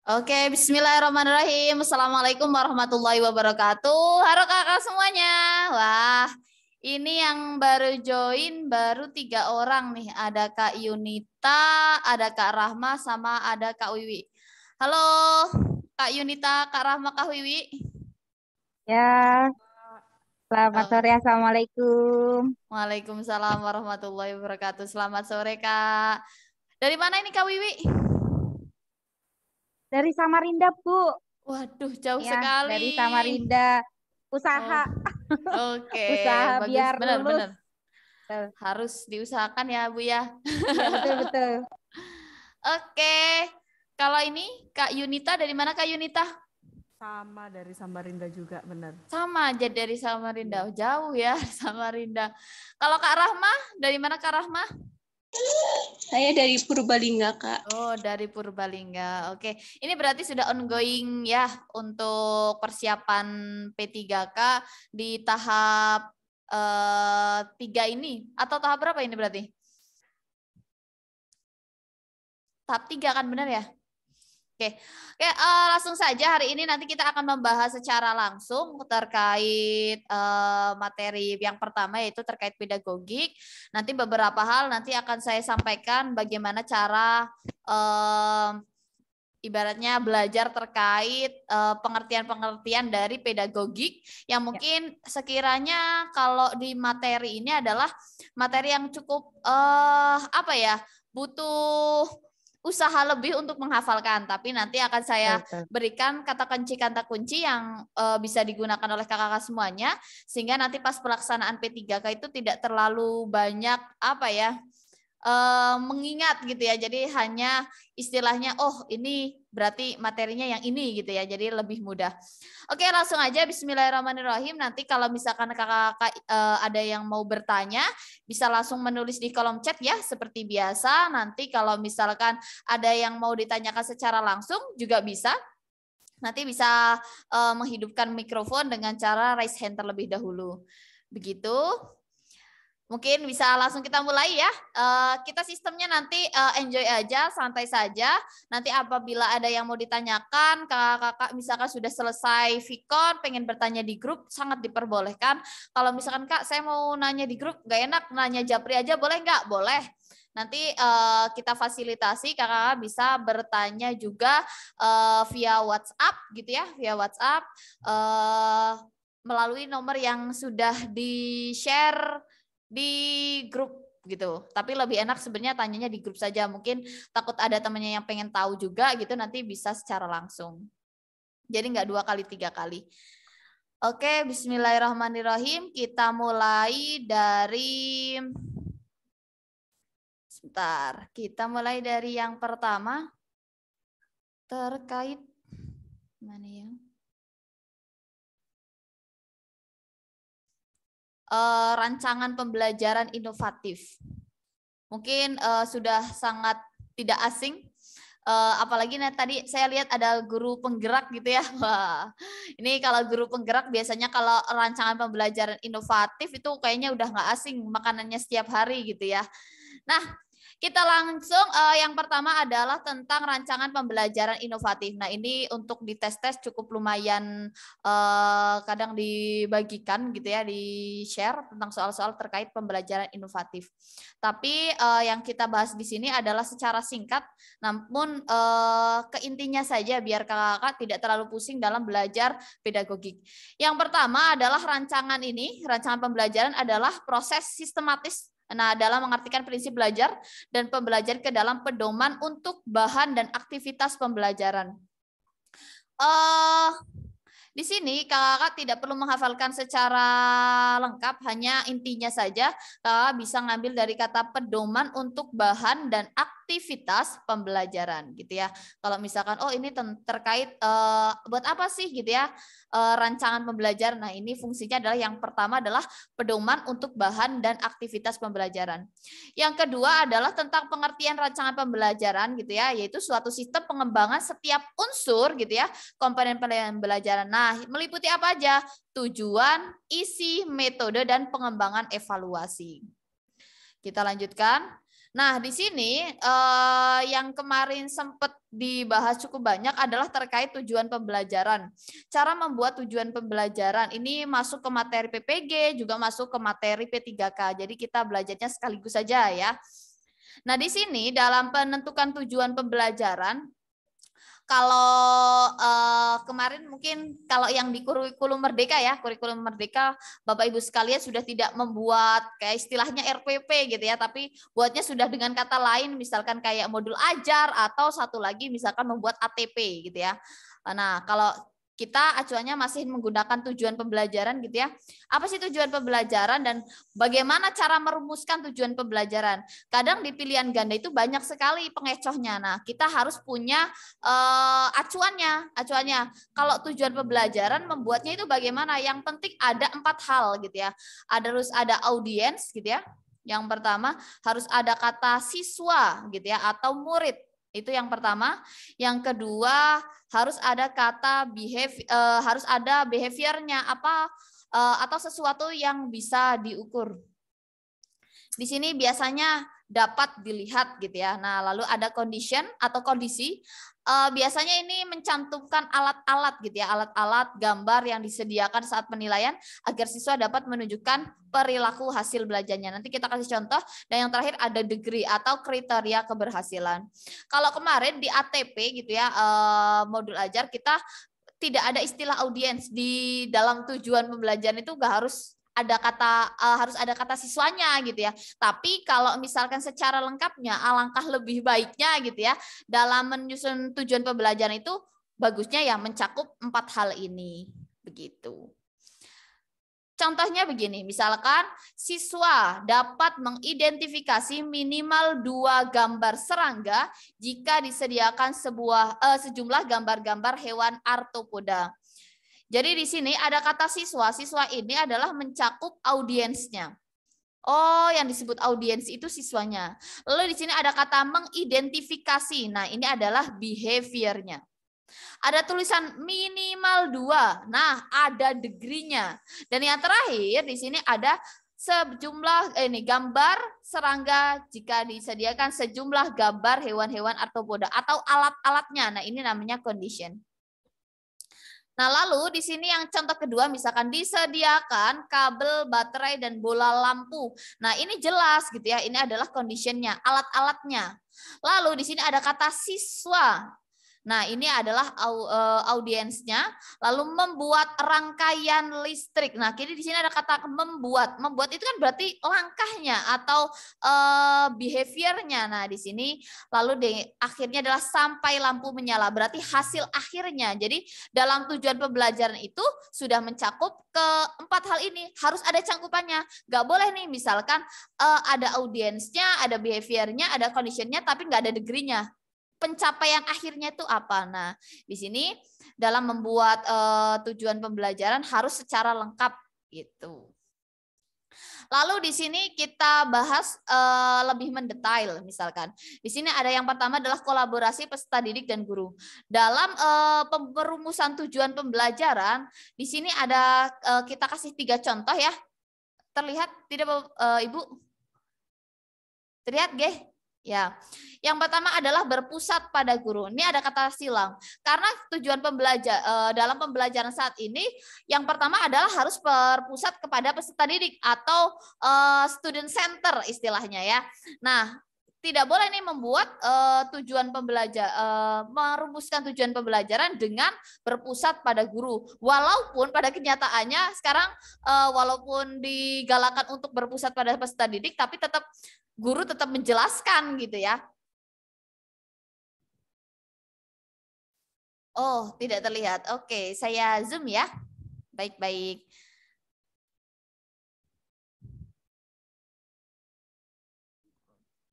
Oke, bismillahirrahmanirrahim. Assalamualaikum warahmatullahi wabarakatuh. Halo kakak semuanya. Wah, ini yang baru join baru 3 orang nih. Ada Kak Yunita, ada Kak Rahma, sama ada Kak Wiwi. Halo Kak Yunita, Kak Rahma, Kak Wiwi. Ya, selamat Oh, sore. Assalamualaikum. Waalaikumsalam warahmatullahi wabarakatuh. Selamat sore Kak. Dari mana ini Kak Wiwi? Dari Samarinda, Bu. Waduh, jauh Ya, sekali. dari Samarinda. Oh, Usaha, oke, usaha bagus, biar lulus. benar-benar. Betul. Harus diusahakan ya, Bu ya. Iya, betul-betul. Oke. Kalau ini Kak Yunita dari mana Kak Yunita? Sama dari Samarinda juga, benar. Sama aja dari Samarinda. Iya. Oh, jauh ya Samarinda. Kalau Kak Rahma, dari mana Kak Rahma? Saya dari Purbalingga, Kak. Oh, dari Purbalingga. Oke. Ini berarti sudah ongoing ya untuk persiapan P3K di tahap 3 ini. Atau tahap berapa ini berarti? Tahap 3 kan benar ya? Oke, langsung saja hari ini nanti kita akan membahas secara langsung terkait materi yang pertama yaitu terkait pedagogik. Nanti beberapa hal nanti akan saya sampaikan bagaimana cara ibaratnya belajar terkait pengertian-pengertian dari pedagogik yang mungkin sekiranya kalau di materi ini adalah materi yang cukup apa ya, butuh usaha lebih untuk menghafalkan, tapi nanti akan saya Betul. berikan kata kunci yang bisa digunakan oleh kakak-kakak semuanya, sehingga nanti pas pelaksanaan P3K itu tidak terlalu banyak apa ya, mengingat gitu ya. Jadi hanya istilahnya, oh ini berarti materinya yang ini gitu ya. Jadi lebih mudah. Oke, langsung aja bismillahirrahmanirrahim. Nanti kalau misalkan kakak-kakak ada yang mau bertanya, bisa langsung menulis di kolom chat ya seperti biasa. Nanti kalau misalkan ada yang mau ditanyakan secara langsung juga bisa. Nanti bisa menghidupkan mikrofon dengan cara raise hand terlebih dahulu. Begitu. Mungkin bisa langsung kita mulai ya. Kita sistemnya nanti enjoy aja, santai saja. Nanti apabila ada yang mau ditanyakan, kakak-kakak misalkan sudah selesai Vicon, pengen bertanya di grup, sangat diperbolehkan. Kalau misalkan Kak, saya mau nanya di grup, nggak enak, nanya Japri aja boleh nggak? Boleh. Nanti kita fasilitasi kakak bisa bertanya juga via WhatsApp gitu ya, via WhatsApp melalui nomor yang sudah di-share di grup gitu. Tapi lebih enak sebenarnya tanyanya di grup saja. Mungkin takut ada temannya yang pengen tahu juga gitu, nanti bisa secara langsung. Jadi nggak 2 kali, 3 kali. Oke, bismillahirrahmanirrahim. Kita mulai dari sebentar. Kita mulai dari yang pertama terkait mana ya? Rancangan pembelajaran inovatif. Mungkin sudah sangat tidak asing, apalagi tadi saya lihat ada guru penggerak gitu ya. Wah, ini kalau guru penggerak biasanya kalau rancangan pembelajaran inovatif itu kayaknya udah nggak asing, makanannya setiap hari gitu ya. Nah, kita langsung yang pertama adalah tentang rancangan pembelajaran inovatif. Nah, ini untuk dites-tes cukup lumayan kadang dibagikan gitu ya, di-share tentang soal-soal terkait pembelajaran inovatif. Tapi yang kita bahas di sini adalah secara singkat, namun ke intinya saja biar kakak-kakak tidak terlalu pusing dalam belajar pedagogik. Yang pertama adalah rancangan pembelajaran adalah proses sistematis. Nah, dalam mengartikan prinsip belajar dan pembelajaran ke dalam pedoman untuk bahan dan aktivitas pembelajaran. Di sini kakak tidak perlu menghafalkan secara lengkap, hanya intinya saja kakak bisa ngambil dari kata pedoman untuk bahan dan aktivitas pembelajaran gitu ya. Kalau misalkan oh ini terkait buat apa sih gitu ya rancangan pembelajaran. Nah, ini fungsinya adalah yang pertama adalah pedoman untuk bahan dan aktivitas pembelajaran. Yang kedua adalah tentang pengertian rancangan pembelajaran gitu ya, yaitu suatu sistem pengembangan setiap unsur gitu ya, komponen pembelajaran. Nah, meliputi apa aja? Tujuan, isi, metode, dan pengembangan evaluasi. Kita lanjutkan. Nah, di sini yang kemarin sempat dibahas cukup banyak adalah terkait tujuan pembelajaran. Cara membuat tujuan pembelajaran ini masuk ke materi PPG, juga masuk ke materi P3K. Jadi kita belajarnya sekaligus saja ya. Nah, di sini dalam penentukan tujuan pembelajaran, kalau kemarin mungkin kalau yang di kurikulum Merdeka ya, kurikulum Merdeka Bapak Ibu sekalian sudah tidak membuat kayak istilahnya RPP gitu ya, tapi buatnya sudah dengan kata lain, misalkan kayak modul ajar atau satu lagi misalkan membuat ATP gitu ya. Nah, kalau kita acuannya masih menggunakan tujuan pembelajaran gitu ya. Apa sih tujuan pembelajaran dan bagaimana cara merumuskan tujuan pembelajaran? Kadang di pilihan ganda itu banyak sekali pengecohnya. Nah, kita harus punya acuannya. Kalau tujuan pembelajaran membuatnya itu bagaimana? Yang penting ada 4 hal gitu ya. Harus ada audiens gitu ya. Yang pertama harus ada kata siswa gitu ya atau murid. Itu yang pertama. Yang kedua harus ada kata harus ada behaviornya apa atau sesuatu yang bisa diukur. Di sini biasanya dapat dilihat gitu ya. Nah, lalu ada condition atau kondisi. Biasanya ini mencantumkan alat-alat gitu ya, alat-alat gambar yang disediakan saat penilaian agar siswa dapat menunjukkan perilaku hasil belajarnya. Nanti kita kasih contoh. Dan yang terakhir ada degree atau kriteria keberhasilan. Kalau kemarin di ATP gitu ya, modul ajar kita tidak ada istilah audiens di dalam tujuan pembelajaran itu nggak harus ada kata siswanya gitu ya. Tapi kalau misalkan secara lengkapnya alangkah lebih baiknya gitu ya dalam menyusun tujuan pembelajaran itu bagusnya ya mencakup 4 hal ini begitu. Contohnya begini, misalkan siswa dapat mengidentifikasi minimal 2 gambar serangga jika disediakan sejumlah gambar-gambar hewan arthropoda. Jadi di sini ada kata siswa. Siswa ini adalah mencakup audiensnya. Oh, yang disebut audiens itu siswanya. Lalu di sini ada kata mengidentifikasi. Nah, ini adalah behaviornya. Ada tulisan minimal 2. Nah, ada degree-nya. Dan yang terakhir di sini ada sejumlah gambar serangga jika disediakan sejumlah gambar hewan-hewan arthropoda atau alat-alatnya. Nah, ini namanya condition. Nah, lalu di sini yang contoh kedua misalkan disediakan kabel, baterai, dan bola lampu. Nah, ini jelas gitu ya, ini adalah conditionnya, alat-alatnya. Lalu di sini ada kata siswa. Nah, ini adalah audiensnya. Lalu membuat rangkaian listrik. Nah, kini di sini ada kata membuat. Membuat itu kan berarti langkahnya atau behaviornya. Nah, di sini lalu akhirnya adalah sampai lampu menyala. Berarti hasil akhirnya. Jadi dalam tujuan pembelajaran itu sudah mencakup keempat hal ini. Harus ada cangkupannya. Nggak boleh nih misalkan ada audiensnya, ada behaviornya, ada conditionnya, tapi nggak ada degree-nya. Pencapaian akhirnya itu apa? Nah, di sini dalam membuat tujuan pembelajaran harus secara lengkap gitu. Lalu di sini kita bahas lebih mendetail misalkan. Di sini ada yang pertama adalah kolaborasi peserta didik dan guru. Dalam perumusan tujuan pembelajaran, di sini ada kita kasih 3 contoh ya. Terlihat tidak Ibu? Terlihat nggih? Ya, yang pertama adalah berpusat pada guru. Ini ada kata silang. Karena tujuan dalam pembelajaran saat ini, yang pertama adalah harus berpusat kepada peserta didik atau student center istilahnya ya. Nah, tidak boleh nih membuat tujuan merumuskan tujuan pembelajaran dengan berpusat pada guru. Walaupun pada kenyataannya sekarang walaupun digalakan untuk berpusat pada peserta didik, tapi tetap guru tetap menjelaskan gitu ya. Oh, tidak terlihat. Oke, saya zoom ya. Baik-baik.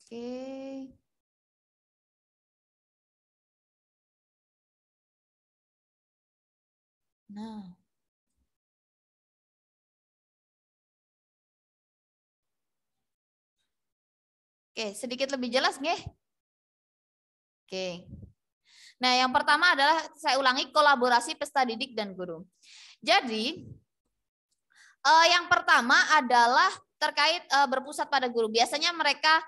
Oke. Nah. Oke, sedikit lebih jelas nggih? Oke. Nah, yang pertama adalah saya ulangi kolaborasi peserta didik dan guru. Jadi, yang pertama adalah terkait berpusat pada guru. Biasanya mereka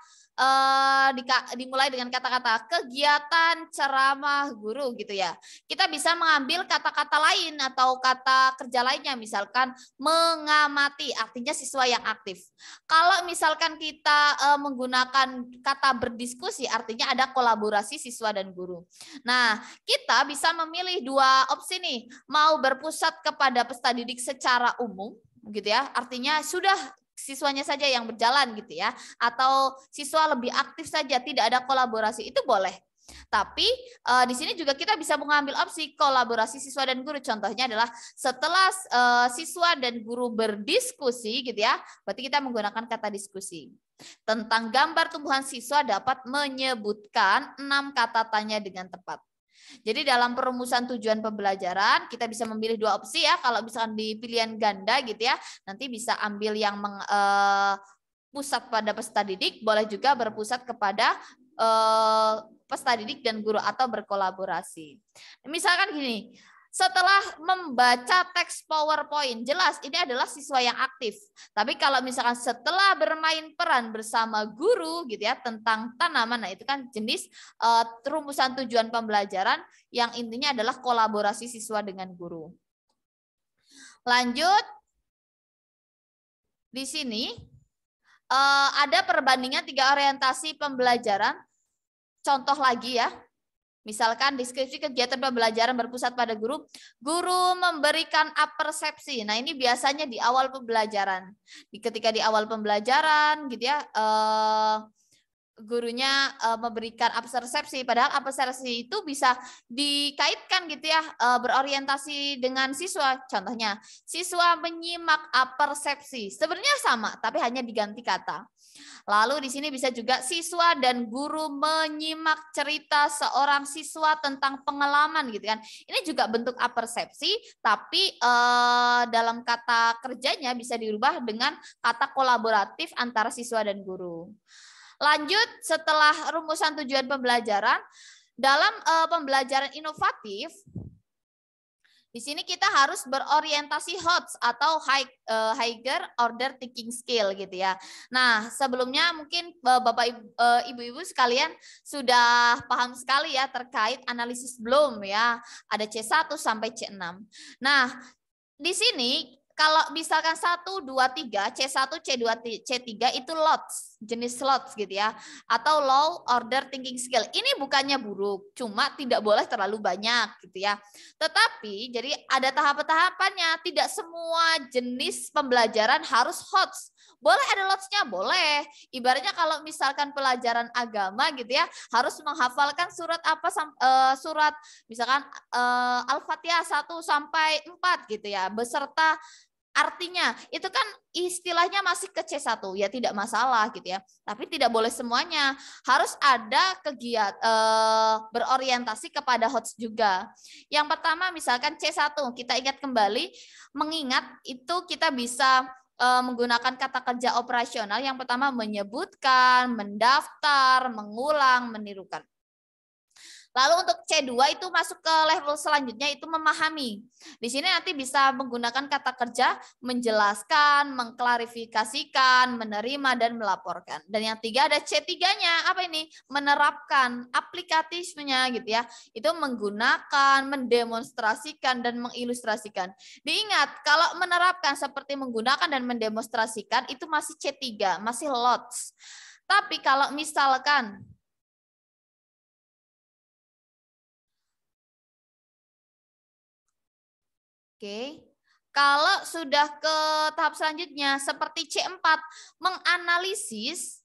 dimulai dengan kata-kata kegiatan ceramah guru gitu ya. Kita bisa mengambil kata-kata lain atau kata kerja lainnya, misalkan mengamati, artinya siswa yang aktif. Kalau misalkan kita menggunakan kata berdiskusi, artinya ada kolaborasi siswa dan guru. Nah, kita bisa memilih dua opsi nih, mau berpusat kepada peserta didik secara umum gitu ya, artinya sudah siswanya saja yang berjalan gitu ya, atau siswa lebih aktif saja, tidak ada kolaborasi, itu boleh. Tapi di sini juga kita bisa mengambil opsi kolaborasi siswa dan guru. Contohnya adalah setelah siswa dan guru berdiskusi gitu ya, berarti kita menggunakan kata diskusi. Tentang gambar tumbuhan siswa dapat menyebutkan 6 kata tanya dengan tepat. Jadi dalam perumusan tujuan pembelajaran kita bisa memilih dua opsi ya. Kalau misalkan di pilihan ganda gitu ya, nanti bisa ambil yang pusat pada peserta didik, boleh juga berpusat kepada peserta didik dan guru atau berkolaborasi. Misalkan gini, setelah membaca teks PowerPoint, jelas ini adalah siswa yang aktif. Tapi kalau misalkan setelah bermain peran bersama guru gitu ya tentang tanaman, nah itu kan jenis rumusan tujuan pembelajaran yang intinya adalah kolaborasi siswa dengan guru. Lanjut, di sini ada perbandingan 3 orientasi pembelajaran. Contoh lagi ya. Misalkan deskripsi kegiatan pembelajaran berpusat pada guru, guru memberikan apersepsi. Nah ini biasanya di awal pembelajaran. Ketika di awal pembelajaran gitu ya, gurunya memberikan apersepsi. Padahal apersepsi itu bisa dikaitkan gitu ya, berorientasi dengan siswa. Contohnya, siswa menyimak apersepsi. Sebenarnya sama, tapi hanya diganti kata. Lalu di sini bisa juga siswa dan guru menyimak cerita seorang siswa tentang pengalaman gitu kan. Ini juga bentuk apersepsi, tapi dalam kata kerjanya bisa dirubah dengan kata kolaboratif antara siswa dan guru. Lanjut, setelah rumusan tujuan pembelajaran, dalam pembelajaran inovatif, di sini kita harus berorientasi HOTS atau higher order thinking skill gitu ya. Nah, sebelumnya mungkin Bapak Ibu-ibu sekalian sudah paham sekali ya terkait analisis Bloom ya. Ada C1 sampai C6. Nah, di sini kalau misalkan 1, 2, 3, C1, C2, C3 itu lots, jenis lots gitu ya. Atau low order thinking skill. Ini bukannya buruk, cuma tidak boleh terlalu banyak gitu ya. Tetapi jadi ada tahap-tahapannya, tidak semua jenis pembelajaran harus HOTS. Boleh ada lots-nya, boleh. Ibaratnya kalau misalkan pelajaran agama gitu ya, harus menghafalkan surat apa surat misalkan Al-Fatihah 1 sampai 4 gitu ya, beserta artinya. Itu kan istilahnya masih ke C1 ya, tidak masalah gitu ya. Tapi tidak boleh semuanya. Harus ada kegiatan berorientasi kepada HOTS juga. Yang pertama misalkan C1, kita ingat kembali, mengingat itu kita bisa menggunakan kata kerja operasional. Yang pertama menyebutkan, mendaftar, mengulang, menirukan. Lalu untuk C2 itu masuk ke level selanjutnya, itu memahami. Di sini nanti bisa menggunakan kata kerja menjelaskan, mengklarifikasikan, menerima, dan melaporkan. Dan yang 3 ada C3-nya, apa ini? Menerapkan, aplikatifnya gitu ya. Itu menggunakan, mendemonstrasikan, dan mengilustrasikan. Diingat, kalau menerapkan seperti menggunakan dan mendemonstrasikan, itu masih C3, masih lots. Tapi kalau misalkan Oke, kalau sudah ke tahap selanjutnya seperti C4, menganalisis,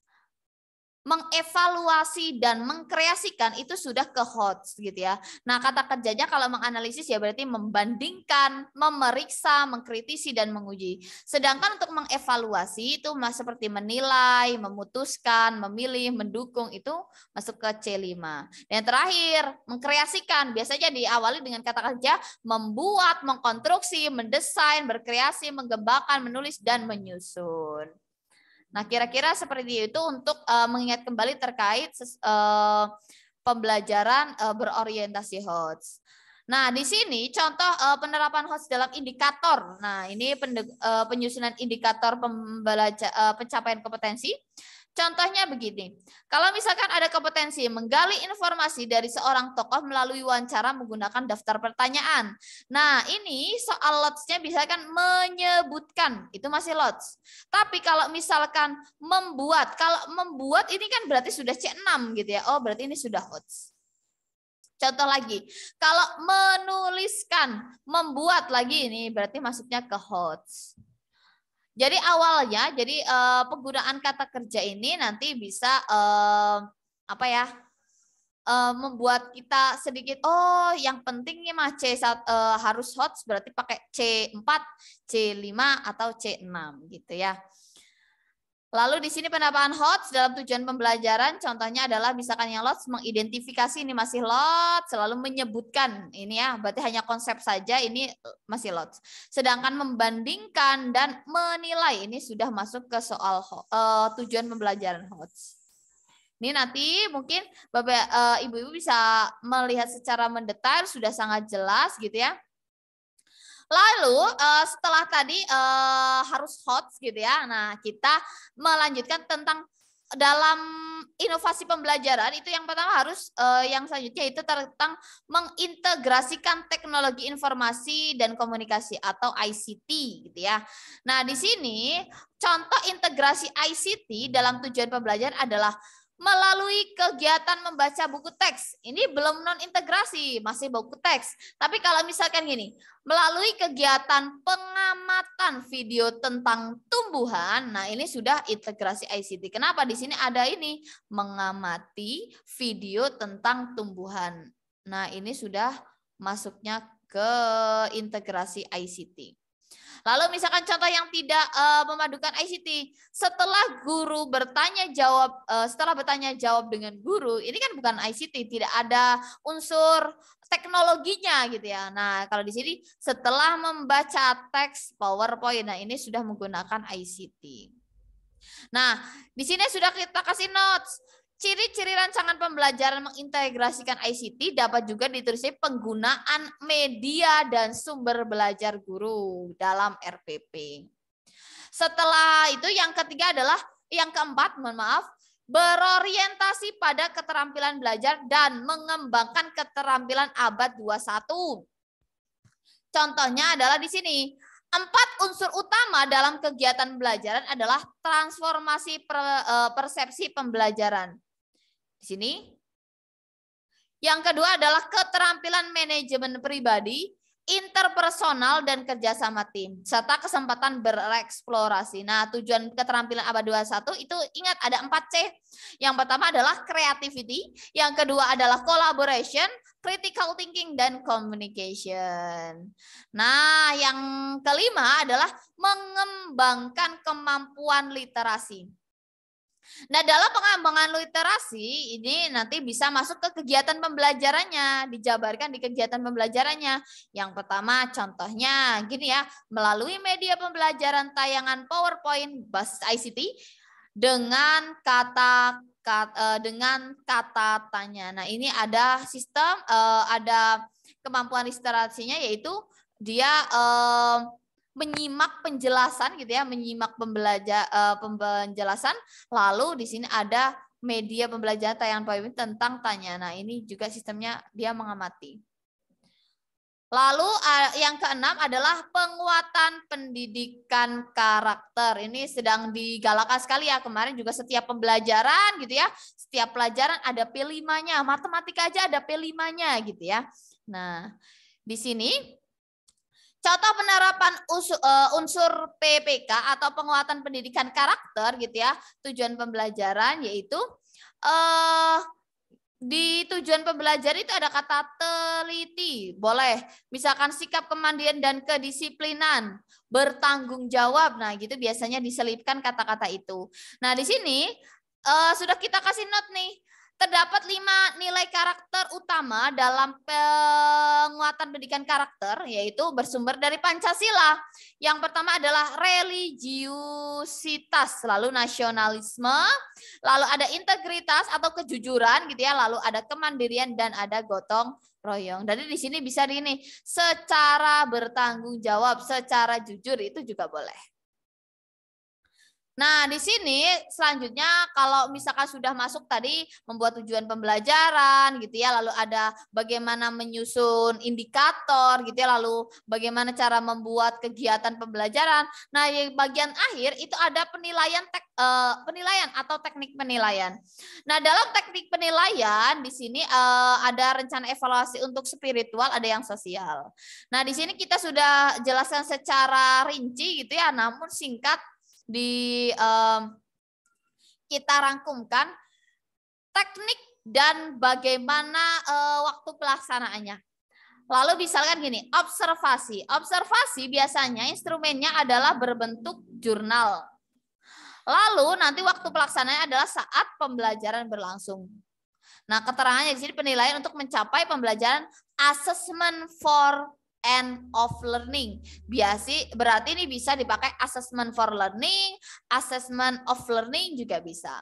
mengevaluasi dan mengkreasikan, itu sudah ke HOTS gitu ya. Nah, kata kerjanya kalau menganalisis ya berarti membandingkan, memeriksa, mengkritisi dan menguji. Sedangkan untuk mengevaluasi itu seperti menilai, memutuskan, memilih, mendukung, itu masuk ke C5. Dan yang terakhir, mengkreasikan, biasanya diawali dengan kata kerja membuat, mengkonstruksi, mendesain, berkreasi, mengembangkan, menulis dan menyusun. Nah, kira-kira seperti itu untuk mengingat kembali terkait pembelajaran berorientasi HOTS. Nah, di sini contoh penerapan HOTS dalam indikator. Nah, ini penyusunan indikator pencapaian kompetensi. Contohnya begini, kalau misalkan ada kompetensi menggali informasi dari seorang tokoh melalui wawancara menggunakan daftar pertanyaan. Nah, ini soal lots-nya misalkan menyebutkan, itu masih lots. Tapi kalau misalkan kalau membuat ini kan berarti sudah C6 gitu ya. Oh, berarti ini sudah HOTS. Contoh lagi, kalau menuliskan, membuat lagi ini berarti masuknya ke HOTS. Jadi awalnya, penggunaan kata kerja ini nanti bisa membuat kita sedikit yang penting nih mah harus HOTS berarti pakai C4, C5 atau C6 gitu ya. Lalu di sini penerapan HOTS dalam tujuan pembelajaran contohnya adalah misalkan yang LOTS mengidentifikasi ini masih LOTS, selalu menyebutkan ini ya, berarti hanya konsep saja ini masih LOTS. Sedangkan membandingkan dan menilai ini sudah masuk ke soal tujuan pembelajaran HOTS. Ini nanti mungkin Bapak Ibu-ibu bisa melihat secara mendetail sudah sangat jelas gitu ya. Lalu setelah tadi harus HOTS gitu ya. Nah, kita melanjutkan tentang dalam inovasi pembelajaran itu yang pertama harus yang selanjutnya itu tentang mengintegrasikan teknologi informasi dan komunikasi atau ICT gitu ya. Nah, di sini contoh integrasi ICT dalam tujuan pembelajaran adalah melalui kegiatan membaca buku teks. Ini belum non-integrasi, masih buku teks. Tapi kalau misalkan gini, melalui kegiatan pengamatan video tentang tumbuhan, nah ini sudah integrasi ICT. Kenapa di sini ada ini? Mengamati video tentang tumbuhan. Nah ini sudah masuknya ke integrasi ICT. Lalu misalkan contoh yang tidak memadukan ICT, setelah guru bertanya jawab, setelah bertanya jawab dengan guru, ini kan bukan ICT, tidak ada unsur teknologinya gitu ya. Nah kalau di sini setelah membaca teks PowerPoint, nah ini sudah menggunakan ICT. Nah di sini sudah kita kasih notes. Ciri-ciri rancangan pembelajaran mengintegrasikan ICT dapat juga ditulis penggunaan media dan sumber belajar guru dalam RPP. Setelah itu yang ketiga adalah, yang keempat, mohon maaf, berorientasi pada keterampilan belajar dan mengembangkan keterampilan abad 21. Contohnya adalah di sini. 4 unsur utama dalam kegiatan pembelajaran adalah transformasi persepsi pembelajaran. Di sini. Yang kedua adalah keterampilan manajemen pribadi, interpersonal dan kerjasama tim, serta kesempatan bereksplorasi. Nah, tujuan keterampilan abad 21 itu ingat ada 4C. Yang pertama adalah creativity, yang kedua adalah collaboration, critical thinking, dan communication. Nah, yang kelima adalah mengembangkan kemampuan literasi. Nah, dalam pengembangan literasi ini nanti bisa masuk ke kegiatan pembelajarannya, dijabarkan di kegiatan pembelajarannya. Yang pertama contohnya gini ya, melalui media pembelajaran tayangan PowerPoint basis ICT dengan kata tanya. Nah, ini ada sistem ada kemampuan literasinya yaitu dia menyimak penjelasan gitu ya, menyimak penjelasan. Lalu di sini ada media pembelajaran tayangan PowerPoint tentang tanya. Nah, ini juga sistemnya dia mengamati. Lalu yang keenam adalah penguatan pendidikan karakter. Ini sedang digalakkan sekali ya, kemarin juga setiap pembelajaran gitu ya, setiap pelajaran ada P5-nya, matematika aja ada P5-nya gitu ya. Nah, di sini contoh penerapan unsur PPK atau penguatan pendidikan karakter gitu ya, tujuan pembelajaran yaitu di tujuan pembelajaran itu ada kata teliti, boleh. Misalkan sikap kemandirian dan kedisiplinan, bertanggung jawab. Nah, gitu biasanya diselipkan kata-kata itu. Nah, di sini sudah kita kasih note nih. Terdapat 5 nilai karakter utama dalam penguatan pendidikan karakter, yaitu bersumber dari Pancasila. Yang pertama adalah religiusitas, lalu nasionalisme, lalu ada integritas atau kejujuran gitu ya, lalu ada kemandirian dan ada gotong royong. Jadi di sini bisa ini secara bertanggung jawab, secara jujur itu juga boleh. Nah, di sini selanjutnya kalau misalkan sudah masuk tadi membuat tujuan pembelajaran gitu ya, lalu ada bagaimana menyusun indikator gitu ya, lalu bagaimana cara membuat kegiatan pembelajaran. Nah, yang bagian akhir itu ada penilaian atau teknik penilaian. Nah, dalam teknik penilaian di sini ada rencana evaluasi untuk spiritual, ada yang sosial. Nah, di sini kita sudah jelaskan secara rinci gitu ya, namun singkat kita rangkumkan teknik dan bagaimana waktu pelaksanaannya. Lalu misalkan gini, observasi. Observasi biasanya instrumennya adalah berbentuk jurnal. Lalu nanti waktu pelaksanaannya adalah saat pembelajaran berlangsung. Nah, keterangannya di sini penilaian untuk mencapai pembelajaran assessment for end of learning. Berarti ini bisa dipakai assessment for learning, assessment of learning juga bisa.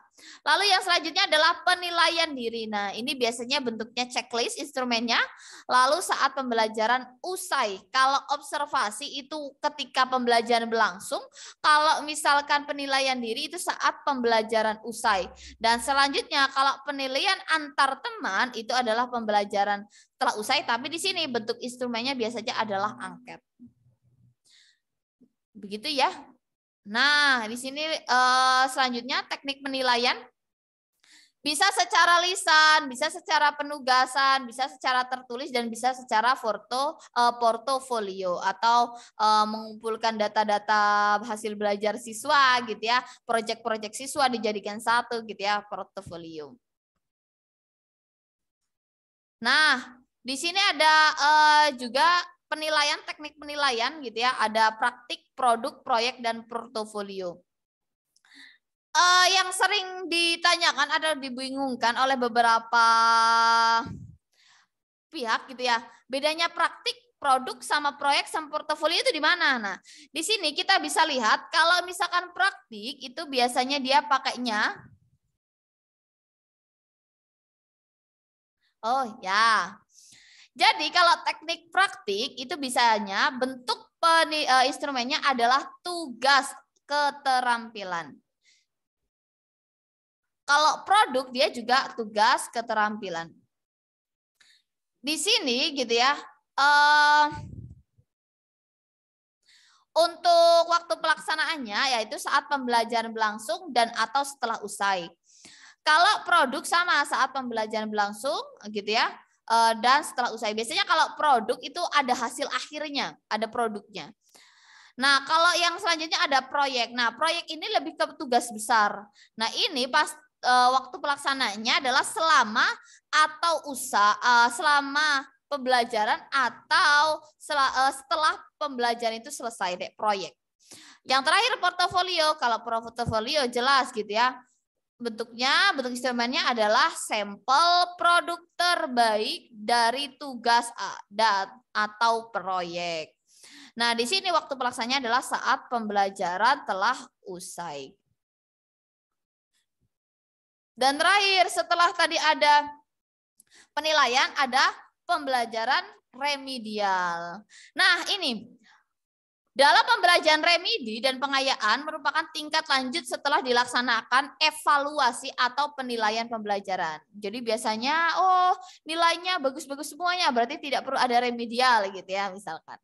Lalu yang selanjutnya adalah penilaian diri. Nah, ini biasanya bentuknya checklist instrumennya. Lalu saat pembelajaran usai. Kalau observasi itu ketika pembelajaran berlangsung, kalau misalkan penilaian diri itu saat pembelajaran usai. Dan selanjutnya kalau penilaian antar teman itu adalah pembelajaran setelah usai, tapi di sini bentuk instrumennya biasanya adalah angket. Begitu ya. Nah, di sini selanjutnya teknik penilaian bisa secara lisan, bisa secara penugasan, bisa secara tertulis, dan bisa secara portofolio atau mengumpulkan data-data hasil belajar siswa gitu ya, proyek-proyek siswa dijadikan satu gitu ya, portofolio. Nah, di sini ada juga penilaian, teknik penilaian gitu ya, ada praktik, produk, proyek, dan portofolio. Yang sering ditanyakan atau dibingungkan oleh beberapa pihak gitu ya, bedanya praktik, produk, sama proyek, sama portofolio itu di mana? Nah, di sini kita bisa lihat kalau misalkan praktik itu biasanya dia pakainya, oh ya. Jadi kalau teknik praktik itu bisanya bentuk instrumennya adalah tugas keterampilan. Kalau produk dia juga tugas keterampilan. Di sini gitu ya. Untuk waktu pelaksanaannya yaitu saat pembelajaran berlangsung dan atau setelah usai. Kalau produk sama saat pembelajaran berlangsung gitu ya. Dan setelah usai. Biasanya kalau produk itu ada hasil akhirnya, ada produknya. Nah, kalau yang selanjutnya ada proyek. Nah, proyek ini lebih ke tugas besar. Nah, ini pas waktu pelaksananya adalah selama atau selama pembelajaran atau setelah pembelajaran itu selesai deh proyek. Yang terakhir portofolio. Kalau portofolio jelas gitu ya. Bentuk instrumennya adalah sampel produk terbaik dari tugas atau proyek. Nah, di sini waktu pelaksanaannya adalah saat pembelajaran telah usai. Dan terakhir, setelah tadi ada penilaian, ada pembelajaran remedial. Nah, ini dalam pembelajaran remedi dan pengayaan merupakan tingkat lanjut setelah dilaksanakan evaluasi atau penilaian pembelajaran. Jadi biasanya nilainya bagus-bagus semuanya, berarti tidak perlu ada remedial gitu ya misalkan.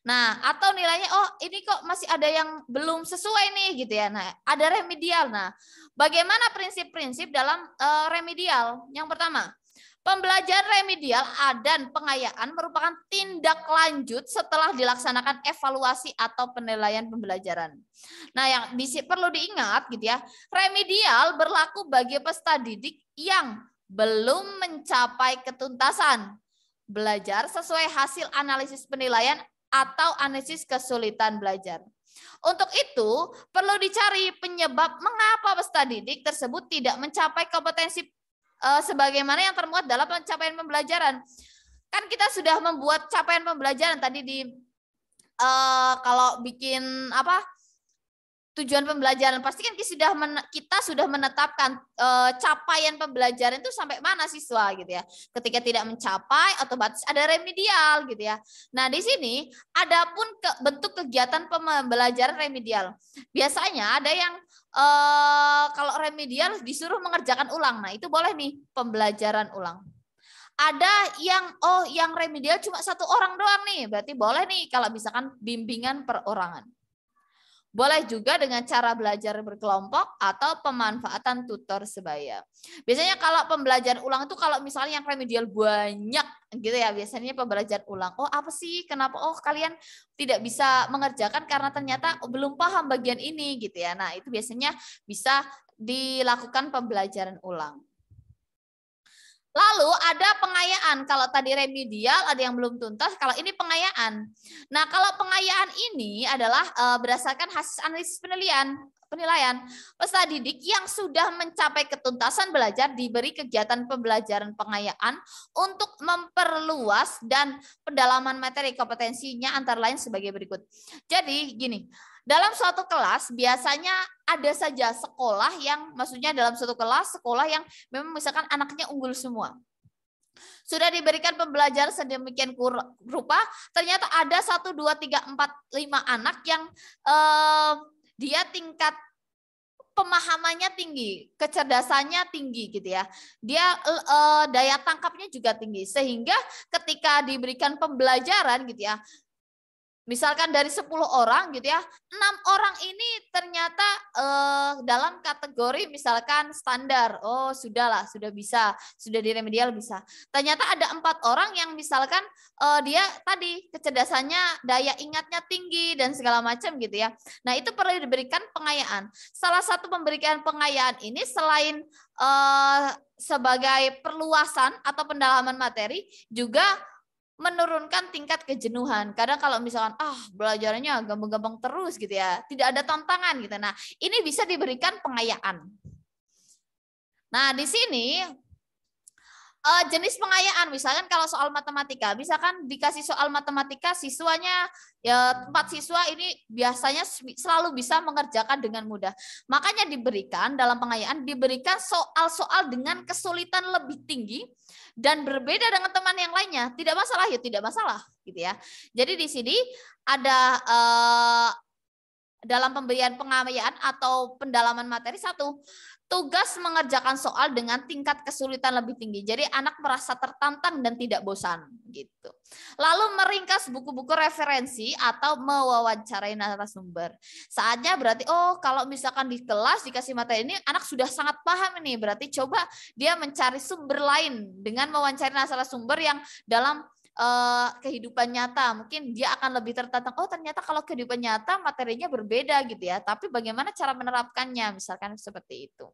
Nah, atau nilainya ini kok masih ada yang belum sesuai nih gitu ya. Nah, ada remedial. Nah, bagaimana prinsip-prinsip dalam remedial? Yang pertama, pembelajaran remedial dan pengayaan merupakan tindak lanjut setelah dilaksanakan evaluasi atau penilaian pembelajaran. Nah, yang perlu diingat gitu ya, remedial berlaku bagi peserta didik yang belum mencapai ketuntasan belajar sesuai hasil analisis penilaian atau analisis kesulitan belajar. Untuk itu, perlu dicari penyebab mengapa peserta didik tersebut tidak mencapai kompetensi sebagaimana yang termuat dalam pencapaian pembelajaran. Kan kita sudah membuat capaian pembelajaran tadi di kalau bikin tujuan pembelajaran. Pasti kan kita sudah menetapkan capaian pembelajaran itu sampai mana siswa gitu ya. Ketika tidak mencapai, otomatis ada remedial gitu ya. Nah di sini adapun bentuk kegiatan pembelajaran remedial. Biasanya ada yang kalau remedial disuruh mengerjakan ulang. Nah itu boleh nih pembelajaran ulang. Ada yang remedial cuma 1 orang doang nih, berarti boleh nih kalau misalkan bimbingan perorangan. Boleh juga dengan cara belajar berkelompok atau pemanfaatan tutor sebaya. Biasanya kalau pembelajaran ulang itu kalau misalnya yang remedial banyak gitu ya, biasanya pembelajaran ulang. Oh apa sih, kenapa kalian tidak bisa mengerjakan karena ternyata belum paham bagian ini gitu ya. Nah itu biasanya bisa dilakukan pembelajaran ulang. Lalu ada pengayaan, kalau tadi remedial ada yang belum tuntas, kalau ini pengayaan. Nah kalau pengayaan ini adalah berdasarkan hasil analisis penilaian. Peserta didik yang sudah mencapai ketuntasan belajar diberi kegiatan pembelajaran pengayaan untuk memperluas dan pendalaman materi kompetensinya antara lain sebagai berikut. Jadi gini, dalam suatu kelas biasanya ada saja sekolah yang, maksudnya dalam suatu kelas sekolah yang memang misalkan anaknya unggul semua. Sudah diberikan pembelajaran sedemikian rupa, ternyata ada 1, 2, 3, 4, 5 anak yang dia tingkat pemahamannya tinggi, kecerdasannya tinggi gitu ya. Dia daya tangkapnya juga tinggi, sehingga ketika diberikan pembelajaran gitu ya, misalkan dari 10 orang gitu ya, 6 orang ini ternyata dalam kategori misalkan standar. Oh sudahlah, sudah bisa, sudah di remedial bisa. Ternyata ada 4 orang yang misalkan dia tadi kecerdasannya, daya ingatnya tinggi dan segala macam gitu ya. Nah itu perlu diberikan pengayaan. Salah satu pemberian pengayaan ini selain sebagai perluasan atau pendalaman materi, juga menurunkan tingkat kejenuhan. Kadang kalau misalkan belajarnya gampang-gampang terus gitu ya, tidak ada tantangan gitu. Nah, ini bisa diberikan pengayaan. Nah, di sini jenis pengayaan, misalkan kalau soal matematika, misalkan dikasih soal matematika, siswanya ya 4 siswa ini biasanya selalu bisa mengerjakan dengan mudah. Makanya diberikan dalam pengayaan, diberikan soal-soal dengan kesulitan lebih tinggi dan berbeda dengan teman yang lainnya. Tidak masalah ya, tidak masalah gitu ya. Jadi di sini ada dalam pemberian pengayaan atau pendalaman materi, 1, tugas mengerjakan soal dengan tingkat kesulitan lebih tinggi. Jadi anak merasa tertantang dan tidak bosan gitu. Lalu meringkas buku-buku referensi atau mewawancarai narasumber. Saatnya berarti kalau misalkan di kelas dikasih materi ini anak sudah sangat paham ini, berarti coba dia mencari sumber lain dengan mewawancarai narasumber yang dalam kehidupan nyata, mungkin dia akan lebih tertantang. Oh ternyata kalau kehidupan nyata materinya berbeda gitu ya, tapi bagaimana cara menerapkannya, misalkan seperti itu.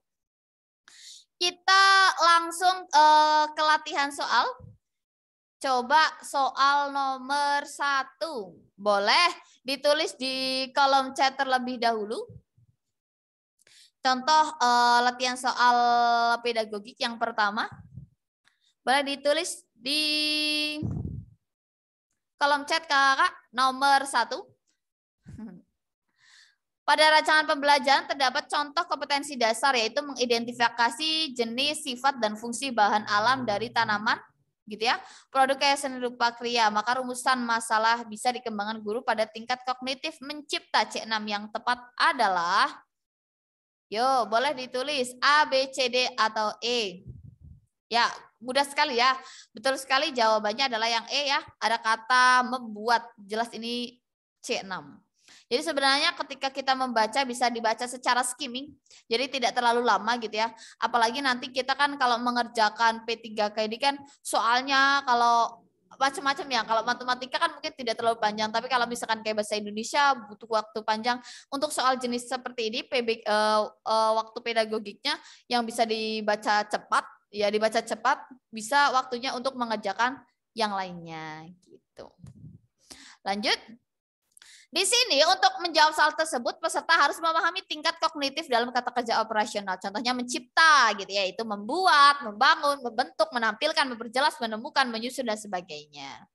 Kita langsung ke latihan soal. Coba soal nomor 1, boleh ditulis di kolom chat terlebih dahulu. Contoh latihan soal pedagogik yang pertama, boleh ditulis di kolom chat kakak nomor 1. Pada rancangan pembelajaran terdapat contoh kompetensi dasar, yaitu mengidentifikasi jenis, sifat, dan fungsi bahan alam dari tanaman, gitu ya. Produk karya seni rupa kriya. Maka rumusan masalah bisa dikembangkan guru pada tingkat kognitif mencipta. C6 yang tepat adalah, boleh ditulis A, B, C, D, atau E. Ya, mudah sekali ya. Betul sekali, jawabannya adalah yang E ya. Ada kata membuat. Jelas ini C6. Jadi sebenarnya ketika kita membaca bisa dibaca secara skimming. Jadi tidak terlalu lama gitu ya. Apalagi nanti kita kan kalau mengerjakan P3K ini kan soalnya kalau macam-macam ya. Kalau matematika kan mungkin tidak terlalu panjang, tapi kalau misalkan kayak bahasa Indonesia butuh waktu panjang. Untuk soal jenis seperti ini waktu pedagogiknya yang bisa dibaca cepat, ya dibaca cepat, bisa waktunya untuk mengerjakan yang lainnya gitu. Lanjut. Di sini untuk menjawab soal tersebut peserta harus memahami tingkat kognitif dalam kata kerja operasional. Contohnya mencipta gitu ya, itu membuat, membangun, membentuk, menampilkan, memperjelas, menemukan, menyusun dan sebagainya.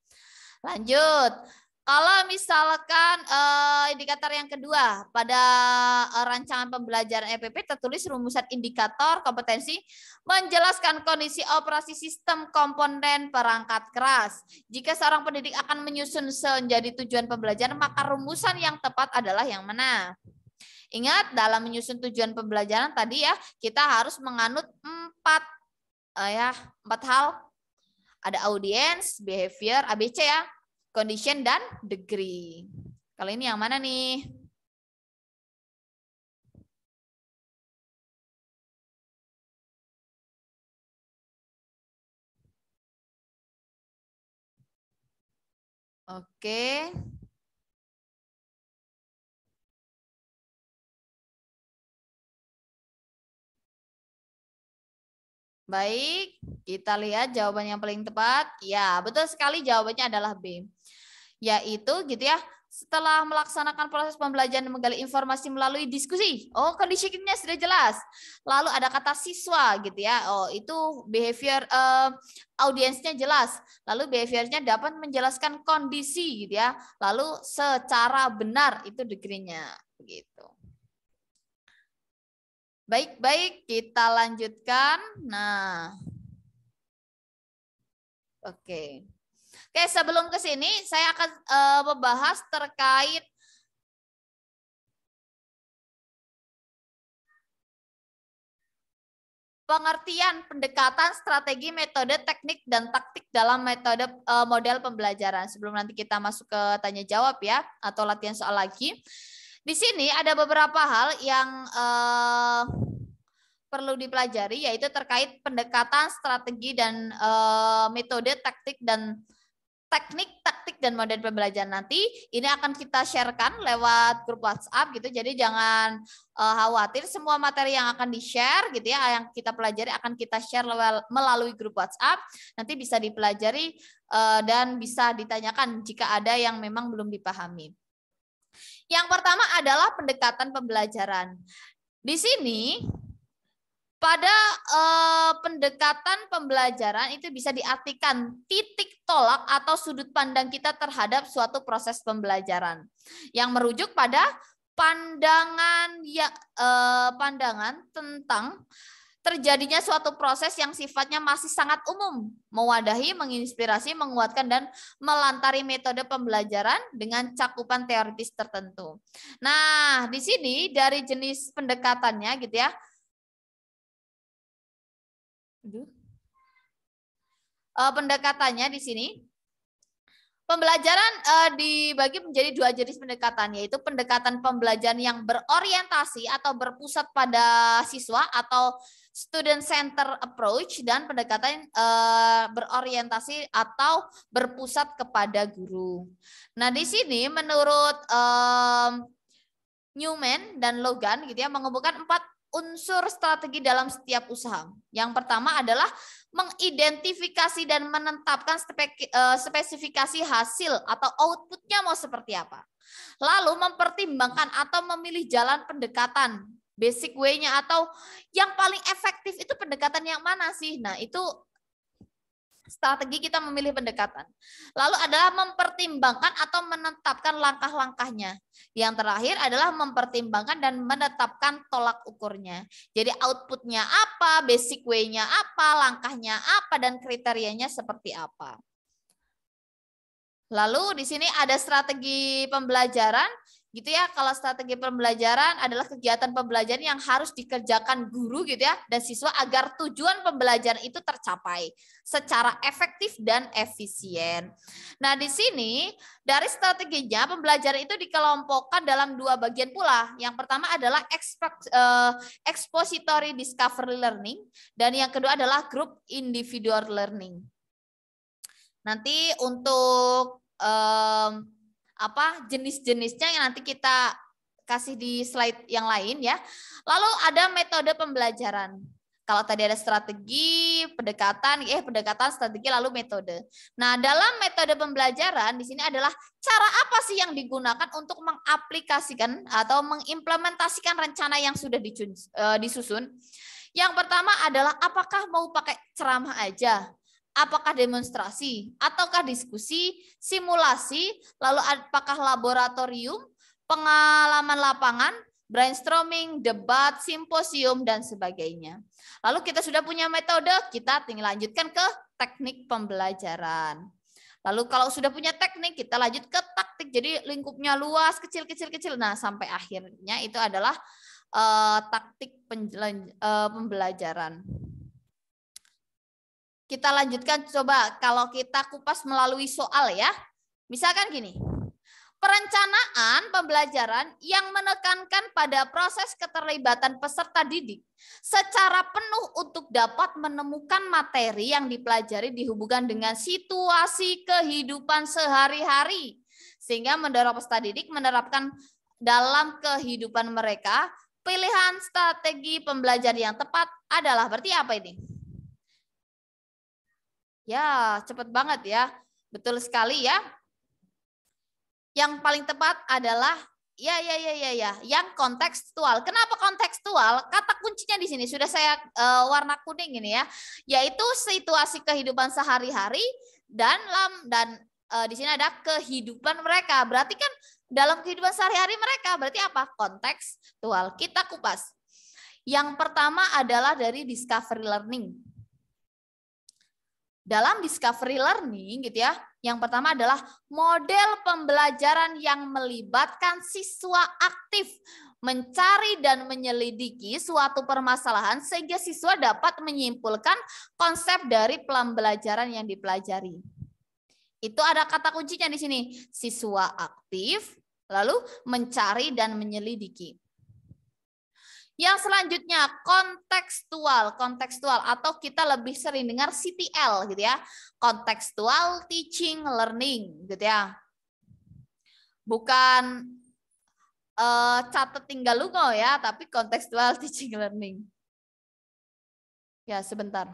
Lanjut. Kalau misalkan indikator yang kedua pada rancangan pembelajaran EPP tertulis rumusan indikator kompetensi menjelaskan kondisi operasi sistem komponen perangkat keras. Jika seorang pendidik akan menyusun menjadi tujuan pembelajaran, maka rumusan yang tepat adalah yang mana? Ingat, dalam menyusun tujuan pembelajaran tadi ya, kita harus menganut empat hal. Ada audience, behavior, ABC ya, condition, dan degree. Kalau ini yang mana nih? Oke. Baik, kita lihat jawaban yang paling tepat. Ya, betul sekali jawabannya adalah B. Yaitu gitu ya, setelah melaksanakan proses pembelajaran dan menggali informasi melalui diskusi. Oh, conditionnya sudah jelas. Lalu ada kata siswa gitu ya. Oh, itu behavior audiensnya jelas. Lalu behaviornya dapat menjelaskan kondisi gitu ya. Lalu secara benar itu degree-nya begitu. Baik, kita lanjutkan. Nah, oke, sebelum ke sini saya akan membahas terkait pengertian pendekatan strategi, metode, teknik, dan taktik dalam metode model pembelajaran. Sebelum nanti kita masuk ke tanya jawab ya, atau latihan soal lagi. Di sini ada beberapa hal yang perlu dipelajari, yaitu terkait pendekatan strategi dan metode, taktik, dan teknik, taktik, dan model pembelajaran. Nanti ini akan kita sharekan lewat grup WhatsApp gitu. Jadi jangan khawatir, semua materi yang akan di-share gitu ya, yang kita pelajari akan kita share melalui grup WhatsApp. Nanti bisa dipelajari dan bisa ditanyakan jika ada yang memang belum dipahami. Yang pertama adalah pendekatan pembelajaran. Di sini pada pendekatan pembelajaran itu bisa diartikan titik tolak atau sudut pandang kita terhadap suatu proses pembelajaran yang merujuk pada pandangan tentang terjadinya suatu proses yang sifatnya masih sangat umum, mewadahi, menginspirasi, menguatkan, dan melantari metode pembelajaran dengan cakupan teoritis tertentu. Nah, di sini dari jenis pendekatannya gitu ya. Pendekatannya di sini pembelajaran dibagi menjadi dua jenis pendekatan, yaitu pendekatan pembelajaran yang berorientasi atau berpusat pada siswa atau student center approach, dan pendekatan berorientasi atau berpusat kepada guru. Nah, di sini menurut Newman dan Logan gitu ya, mengumpulkan 4 unsur strategi dalam setiap usaha. Yang pertama adalah mengidentifikasi dan menetapkan spesifikasi hasil atau outputnya mau seperti apa. Lalu mempertimbangkan atau memilih jalan pendekatan, basic way-nya, atau yang paling efektif itu pendekatan yang mana sih? Nah, itu strategi kita memilih pendekatan. Lalu adalah mempertimbangkan atau menetapkan langkah-langkahnya. Yang terakhir adalah mempertimbangkan dan menetapkan tolak ukurnya. Jadi outputnya apa, basic way-nya apa, langkahnya apa, dan kriterianya seperti apa. Lalu di sini ada strategi pembelajaran. Gitu ya, kalau strategi pembelajaran adalah kegiatan pembelajaran yang harus dikerjakan guru gitu ya dan siswa agar tujuan pembelajaran itu tercapai secara efektif dan efisien. Nah, di sini dari strateginya pembelajaran itu dikelompokkan dalam 2 bagian pula. Yang pertama adalah expository discovery learning, dan yang kedua adalah group individual learning. Nanti untuk jenis-jenisnya yang nanti kita kasih di slide yang lain ya. Lalu ada metode pembelajaran. Kalau tadi ada strategi, pendekatan, strategi, lalu metode. Nah, dalam metode pembelajaran di sini adalah cara apa sih yang digunakan untuk mengaplikasikan atau mengimplementasikan rencana yang sudah disusun. Yang pertama adalah apakah mau pakai ceramah aja, Apakah demonstrasi, ataukah diskusi, simulasi, lalu apakah laboratorium, pengalaman lapangan, brainstorming, debat, simposium, dan sebagainya. Lalu kita sudah punya metode, kita tinggal lanjutkan ke teknik pembelajaran. Lalu kalau sudah punya teknik, kita lanjut ke taktik. Jadi lingkupnya luas, kecil. Nah, sampai akhirnya itu adalah taktik pembelajaran. Kita lanjutkan coba kalau kita kupas melalui soal ya. Misalkan gini. Perencanaan pembelajaran yang menekankan pada proses keterlibatan peserta didik secara penuh untuk dapat menemukan materi yang dipelajari dihubungkan dengan situasi kehidupan sehari-hari. Sehingga mendorong peserta didik menerapkan dalam kehidupan mereka pilihan strategi pembelajaran yang tepat adalah berarti apa ini? Ya, cepat banget ya. Betul sekali ya. Yang paling tepat adalah yang kontekstual. Kenapa kontekstual? Kata kuncinya di sini sudah saya warna kuning ini ya, yaitu situasi kehidupan sehari-hari dan di sini ada kehidupan mereka. Berarti kan dalam kehidupan sehari-hari mereka berarti apa? Kontekstual. Kita kupas. Yang pertama adalah dari discovery learning. Dalam discovery learning gitu ya, yang pertama adalah model pembelajaran yang melibatkan siswa aktif mencari dan menyelidiki suatu permasalahan sehingga siswa dapat menyimpulkan konsep dari pembelajaran yang dipelajari. Itu ada kata kuncinya di sini, siswa aktif lalu mencari dan menyelidiki. Yang selanjutnya kontekstual atau kita lebih sering dengar CTL gitu ya. Contextual teaching learning gitu ya. Bukan catat tinggal lungo ya, tapi contextual teaching learning. Ya, sebentar.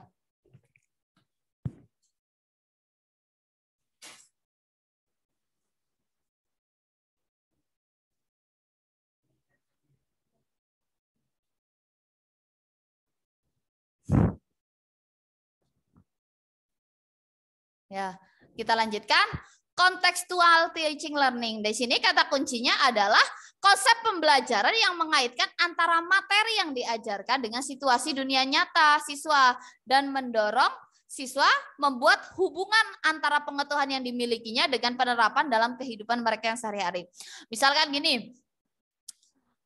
Ya, kita lanjutkan contextual teaching learning. Di sini kata kuncinya adalah konsep pembelajaran yang mengaitkan antara materi yang diajarkan dengan situasi dunia nyata siswa dan mendorong siswa membuat hubungan antara pengetahuan yang dimilikinya dengan penerapan dalam kehidupan mereka yang sehari-hari. Misalkan gini,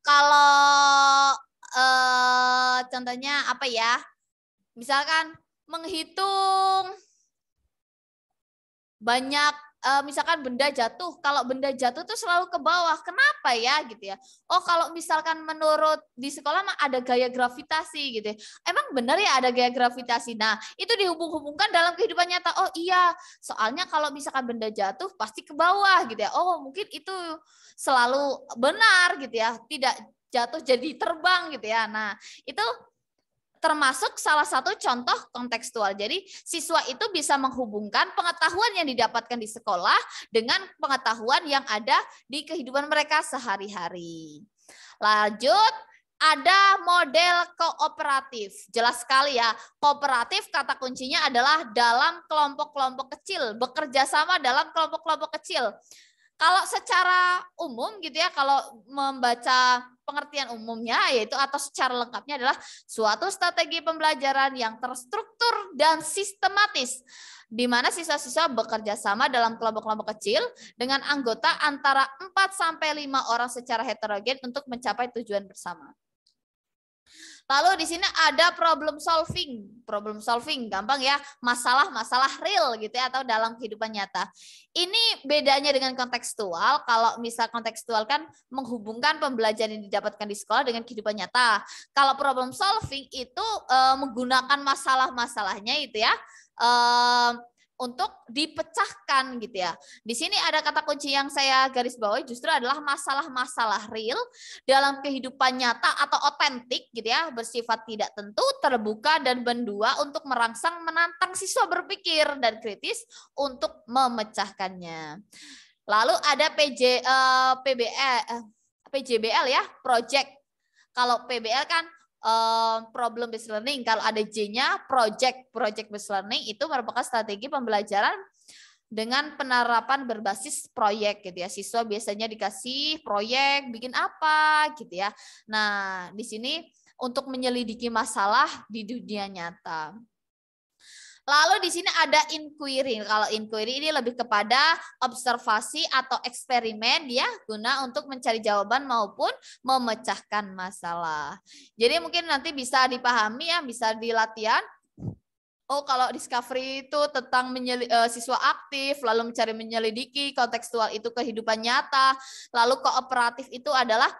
kalau contohnya apa ya? Misalkan menghitung banyak misalkan benda jatuh, kalau benda jatuh tuh selalu ke bawah. Kenapa ya gitu ya? Oh, kalau misalkan menurut di sekolah mah ada gaya gravitasi gitu ya. Emang benar ya ada gaya gravitasi. Nah, itu dihubung-hubungkan dalam kehidupan nyata. Oh iya, soalnya kalau misalkan benda jatuh pasti ke bawah gitu ya. Oh, mungkin itu selalu benar gitu ya. Tidak jatuh jadi terbang gitu ya. Nah, itu termasuk salah satu contoh kontekstual. Jadi siswa itu bisa menghubungkan pengetahuan yang didapatkan di sekolah dengan pengetahuan yang ada di kehidupan mereka sehari-hari. Lanjut, ada model kooperatif. Jelas sekali ya, kooperatif kata kuncinya adalah dalam kelompok-kelompok kecil, bekerja sama dalam kelompok-kelompok kecil. Kalau secara umum gitu ya, kalau membaca pengertian umumnya yaitu atau secara lengkapnya adalah suatu strategi pembelajaran yang terstruktur dan sistematis di mana siswa-siswa bekerja sama dalam kelompok-kelompok kecil dengan anggota antara 4 sampai 5 orang secara heterogen untuk mencapai tujuan bersama. Lalu di sini ada problem solving. Problem solving gampang ya, masalah-masalah real gitu ya atau dalam kehidupan nyata. Ini bedanya dengan kontekstual. Kalau misal kontekstual kan menghubungkan pembelajaran yang didapatkan di sekolah dengan kehidupan nyata. Kalau problem solving itu menggunakan masalah-masalahnya itu ya. Untuk dipecahkan gitu ya. Di sini ada kata kunci yang saya garis bawahi justru adalah masalah-masalah real dalam kehidupan nyata atau otentik gitu ya, bersifat tidak tentu, terbuka dan mendua untuk merangsang menantang siswa berpikir dan kritis untuk memecahkannya. Lalu ada PJBL ya, project. Kalau PBL kan problem based learning. Kalau ada J-nya project based learning itu merupakan strategi pembelajaran dengan penerapan berbasis proyek gitu ya. Siswa biasanya dikasih proyek bikin apa gitu ya. Nah, di sini untuk menyelidiki masalah di dunia nyata. Lalu di sini ada inquiry. Kalau inquiry ini lebih kepada observasi atau eksperimen ya, guna untuk mencari jawaban maupun memecahkan masalah. Jadi mungkin nanti bisa dipahami ya, bisa dilatihan. Oh, kalau discovery itu tentang siswa aktif, lalu mencari menyelidiki, kontekstual itu kehidupan nyata, lalu kooperatif itu adalah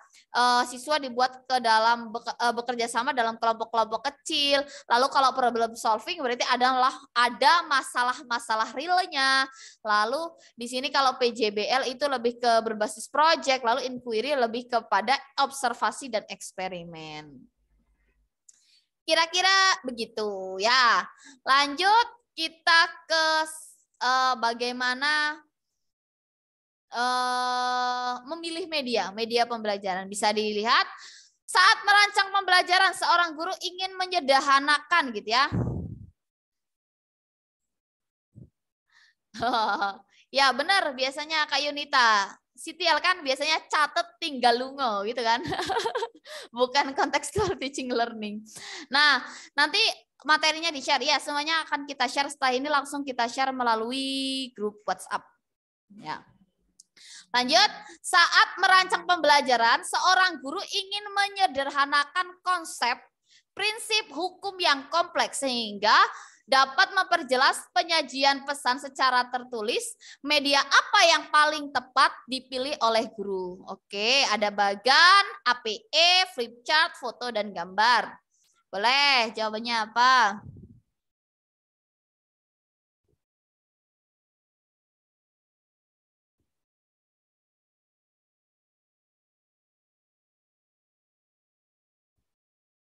siswa dibuat ke dalam bekerja sama dalam kelompok-kelompok kecil. Lalu kalau problem solving berarti ada masalah-masalah realnya. Lalu di sini kalau PJBL itu lebih ke berbasis project, lalu inquiry lebih kepada observasi dan eksperimen. Kira-kira begitu ya. Lanjut kita ke bagaimana memilih media pembelajaran. Bisa dilihat saat merancang pembelajaran seorang guru ingin menyederhanakan gitu ya. Ya benar, biasanya Kak Yunita. Sitial kan biasanya catet tinggal lungo gitu kan. Bukan contextual teaching learning. Nah, nanti materinya di-share ya, semuanya akan kita share setelah ini, langsung kita share melalui grup WhatsApp. Ya. Lanjut, saat merancang pembelajaran, seorang guru ingin menyederhanakan konsep prinsip hukum yang kompleks sehingga dapat memperjelas penyajian pesan secara tertulis. Media apa yang paling tepat dipilih oleh guru? Oke, ada bagan, APE, flip chart, foto, dan gambar. Boleh, jawabannya apa?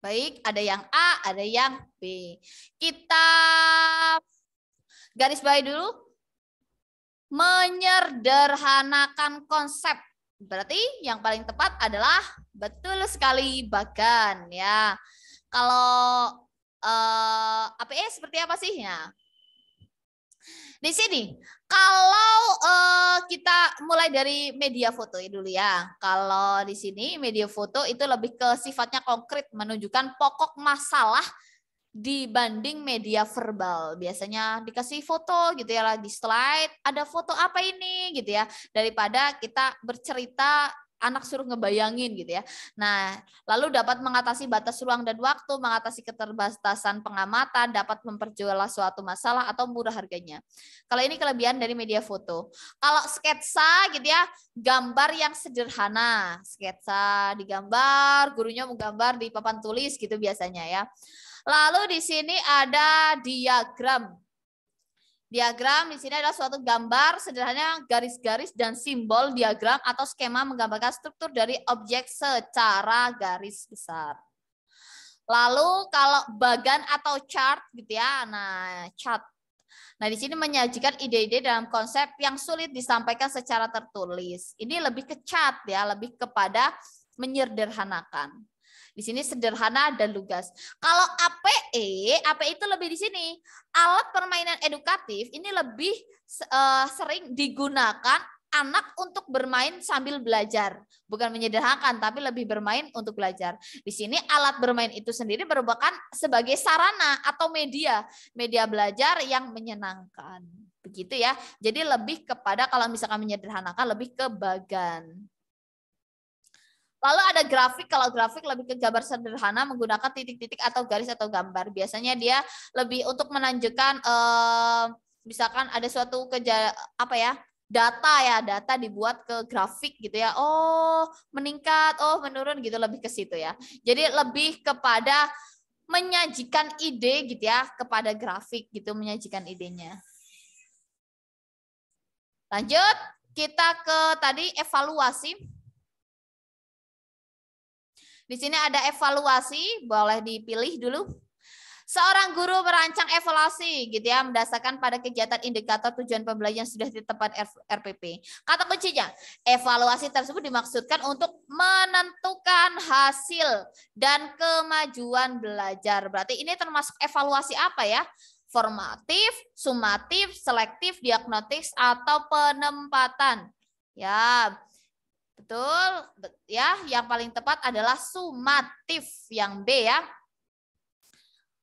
Baik, ada yang A, ada yang B. Kita garis bawahi dulu. Menyederhanakan konsep. Berarti yang paling tepat adalah betul sekali bagan ya. Kalau APE seperti apa sih ya? Di sini, kalau kita mulai dari media foto dulu ya. Kalau di sini media foto itu lebih ke sifatnya konkret, menunjukkan pokok masalah dibanding media verbal. Biasanya dikasih foto gitu ya, di slide ada foto apa ini gitu ya, daripada kita bercerita anak suruh ngebayangin gitu ya. Nah, lalu dapat mengatasi batas ruang dan waktu, mengatasi keterbatasan pengamatan, dapat memperjelas suatu masalah atau murah harganya. Kalau ini kelebihan dari media foto. Kalau sketsa gitu ya, gambar yang sederhana. Sketsa digambar, gurunya menggambar di papan tulis gitu biasanya ya. Lalu di sini ada diagram. Diagram di sini adalah suatu gambar sederhana garis-garis dan simbol diagram atau skema menggambarkan struktur dari objek secara garis besar. Lalu kalau bagan atau chart gitu ya, nah chart. Nah di sini menyajikan ide-ide dalam konsep yang sulit disampaikan secara tertulis. Ini lebih ke chart ya, lebih kepada menyederhanakan. Di sini sederhana dan lugas. Kalau APE itu lebih di sini. Alat permainan edukatif ini lebih sering digunakan anak untuk bermain sambil belajar. Bukan menyederhanakan, tapi lebih bermain untuk belajar. Di sini alat bermain itu sendiri merupakan sebagai sarana atau media belajar yang menyenangkan. Begitu ya. Jadi lebih kepada kalau misalkan menyederhanakan lebih ke bagan. Lalu ada grafik, kalau grafik lebih ke gambar sederhana menggunakan titik-titik atau garis atau gambar. Biasanya dia lebih untuk menunjukkan misalkan ada suatu data dibuat ke grafik gitu ya. Oh, meningkat, oh menurun gitu, lebih ke situ ya. Jadi lebih kepada menyajikan ide gitu ya kepada grafik gitu, menyajikan idenya. Lanjut, kita ke tadi evaluasi. Di sini ada evaluasi, boleh dipilih dulu. Seorang guru merancang evaluasi gitu ya, berdasarkan pada kegiatan indikator tujuan pembelajaran yang sudah ditetapkan RPP. Kata kuncinya, evaluasi tersebut dimaksudkan untuk menentukan hasil dan kemajuan belajar. Berarti ini termasuk evaluasi apa ya? Formatif, sumatif, selektif, diagnostik, atau penempatan. Ya, betul. Ya, yang paling tepat adalah sumatif, yang B ya.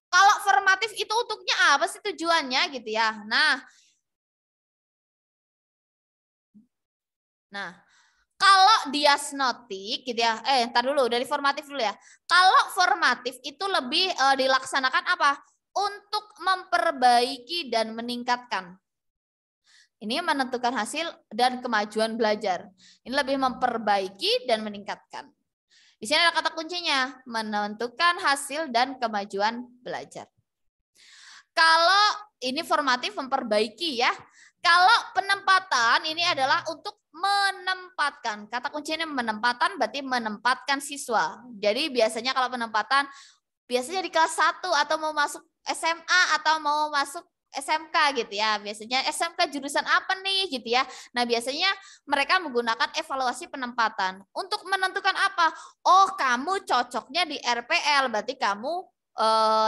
Kalau formatif itu untuknya apa sih tujuannya gitu ya. Nah, kalau diagnostik gitu ya. Ntar dulu dari formatif dulu ya. Kalau formatif itu lebih dilaksanakan apa? Untuk memperbaiki dan meningkatkan. Ini menentukan hasil dan kemajuan belajar. Ini lebih memperbaiki dan meningkatkan. Di sini ada kata kuncinya, menentukan hasil dan kemajuan belajar. Kalau ini formatif memperbaiki ya. Kalau penempatan ini adalah untuk menempatkan. Kata kuncinya menempatan berarti menempatkan siswa. Jadi biasanya kalau penempatan biasanya di kelas 1 atau mau masuk SMA atau mau masuk SMK gitu ya. Biasanya SMK jurusan apa nih gitu ya. Nah, biasanya mereka menggunakan evaluasi penempatan. Untuk menentukan apa? Oh, kamu cocoknya di RPL, berarti kamu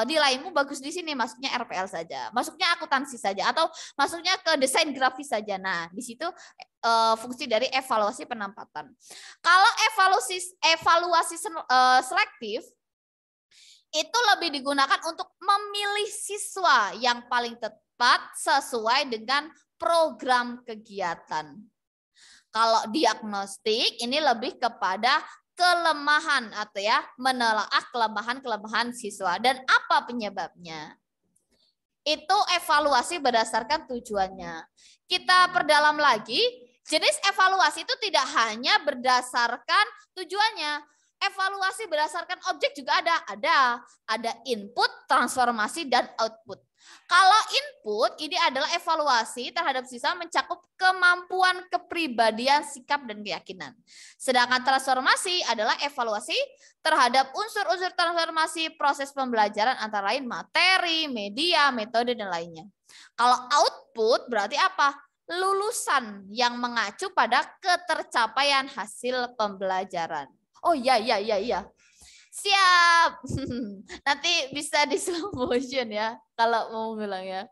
nilaimu bagus di sini, masuknya RPL saja. Masuknya akuntansi saja atau masuknya ke desain grafis saja. Nah, di situ fungsi dari evaluasi penempatan. Kalau evaluasi selektif itu lebih digunakan untuk memilih siswa yang paling tepat sesuai dengan program kegiatan. Kalau diagnostik ini lebih kepada kelemahan atau ya menelaah kelemahan-kelemahan siswa dan apa penyebabnya. Itu evaluasi berdasarkan tujuannya. Kita perdalam lagi, jenis evaluasi itu tidak hanya berdasarkan tujuannya. Evaluasi berdasarkan objek juga ada input, transformasi, dan output. Kalau input ini adalah evaluasi terhadap siswa mencakup kemampuan, kepribadian, sikap, dan keyakinan. Sedangkan transformasi adalah evaluasi terhadap unsur-unsur transformasi proses pembelajaran antara lain materi, media, metode, dan lainnya. Kalau output berarti apa? Lulusan yang mengacu pada ketercapaian hasil pembelajaran. Oh iya. Siap. Nanti bisa di slow motion ya kalau mau ngulang ya.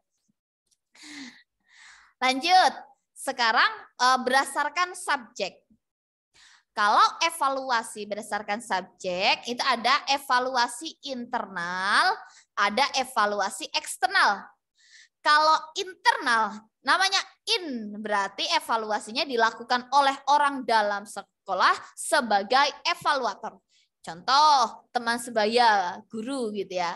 Lanjut. Sekarang berdasarkan subjek. Kalau evaluasi berdasarkan subjek itu ada evaluasi internal, ada evaluasi eksternal. Kalau internal namanya berarti evaluasinya dilakukan oleh orang dalam sekolah sebagai evaluator. Contoh, teman sebaya, guru gitu ya.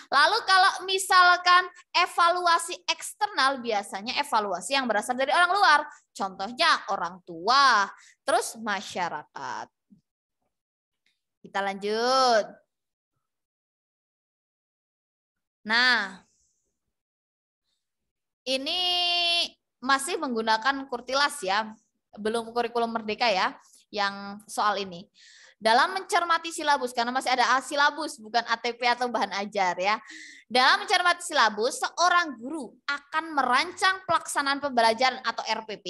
Lalu kalau misalkan evaluasi eksternal biasanya evaluasi yang berasal dari orang luar. Contohnya orang tua, terus masyarakat. Kita lanjut. Nah, ini masih menggunakan Kurtilas ya, belum kurikulum merdeka ya, yang soal ini. Dalam mencermati silabus, karena masih ada silabus, bukan ATP atau bahan ajar ya. Dalam mencermati silabus, seorang guru akan merancang pelaksanaan pembelajaran atau RPP,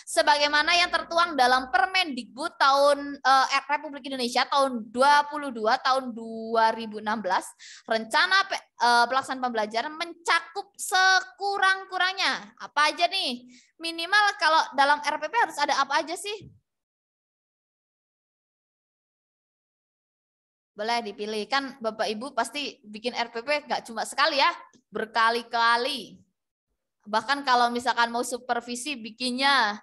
sebagaimana yang tertuang dalam Permendikbud tahun Republik Indonesia tahun 22 tahun 2016. Rencana pelaksanaan pembelajaran mencakup sekurang-kurangnya. Apa aja nih? Minimal kalau dalam RPP harus ada apa aja sih? Boleh dipilih. Kan Bapak Ibu pasti bikin RPP nggak cuma sekali ya, berkali-kali. Bahkan kalau misalkan mau supervisi bikinnya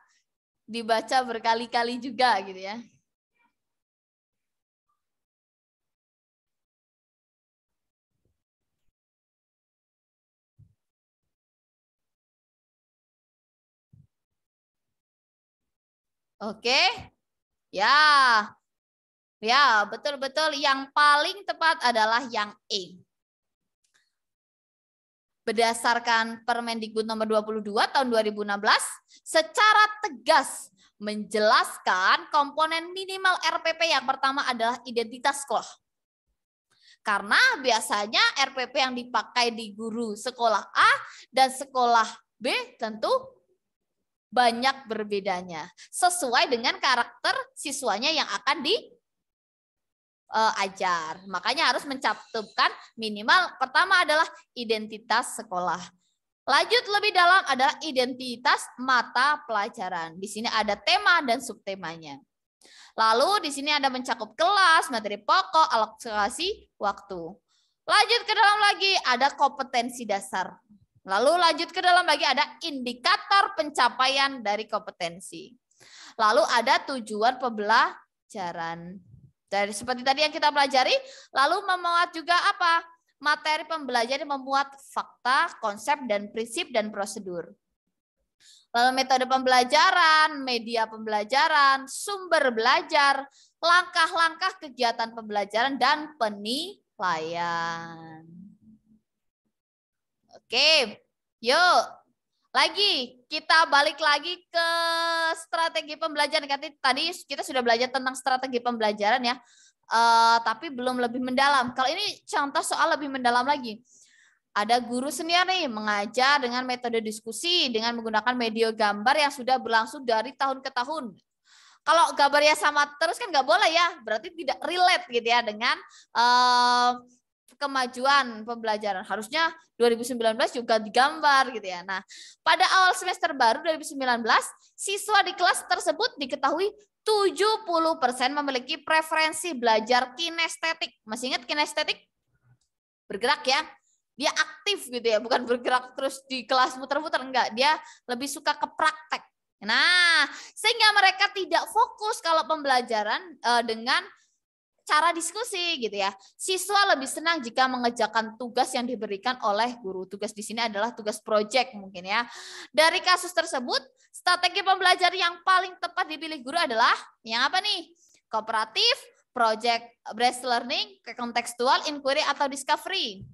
dibaca berkali-kali juga gitu ya. Oke. Ya. Ya, betul-betul yang paling tepat adalah yang E. Berdasarkan Permendikbud nomor 22 tahun 2016, secara tegas menjelaskan komponen minimal RPP yang pertama adalah identitas sekolah. Karena biasanya RPP yang dipakai di guru sekolah A dan sekolah B tentu banyak berbedanya. Sesuai dengan karakter siswanya yang akan diajar. Makanya harus mencantumkan minimal pertama adalah identitas sekolah. Lanjut lebih dalam adalah identitas mata pelajaran. Di sini ada tema dan subtemanya. Lalu di sini ada mencakup kelas, materi pokok, alokasi waktu. Lanjut ke dalam lagi ada kompetensi dasar. Lalu lanjut ke dalam lagi ada indikator pencapaian dari kompetensi. Lalu ada tujuan pembelajaran. Dari seperti tadi yang kita pelajari, lalu memuat juga apa? Materi pembelajaran memuat fakta, konsep, dan prinsip dan prosedur. Lalu metode pembelajaran, media pembelajaran, sumber belajar, langkah-langkah kegiatan pembelajaran, dan penilaian. Oke, yuk. Lagi, kita balik lagi ke strategi pembelajaran. Tadi kita sudah belajar tentang strategi pembelajaran ya, tapi belum lebih mendalam. Kalau ini contoh soal lebih mendalam lagi. Ada guru senior nih mengajar dengan metode diskusi dengan menggunakan media gambar yang sudah berlangsung dari tahun ke tahun. Kalau gambarnya sama terus kan nggak boleh ya, berarti tidak relate gitu ya dengan kemajuan pembelajaran. Harusnya 2019 juga digambar gitu ya. Nah, pada awal semester baru 2019, siswa di kelas tersebut diketahui 70% memiliki preferensi belajar kinestetik. Masih ingat kinestetik? Bergerak ya. Dia aktif gitu ya, bukan bergerak terus di kelas muter-muter, enggak. Dia lebih suka ke praktek. Nah, sehingga mereka tidak fokus kalau pembelajaran dengan cara diskusi gitu ya. Siswa lebih senang jika mengerjakan tugas yang diberikan oleh guru. Tugas di sini adalah tugas proyek mungkin ya. Dari kasus tersebut, strategi pembelajaran yang paling tepat dipilih guru adalah yang apa nih? Kooperatif, project based learning, kontekstual, inquiry atau discovery.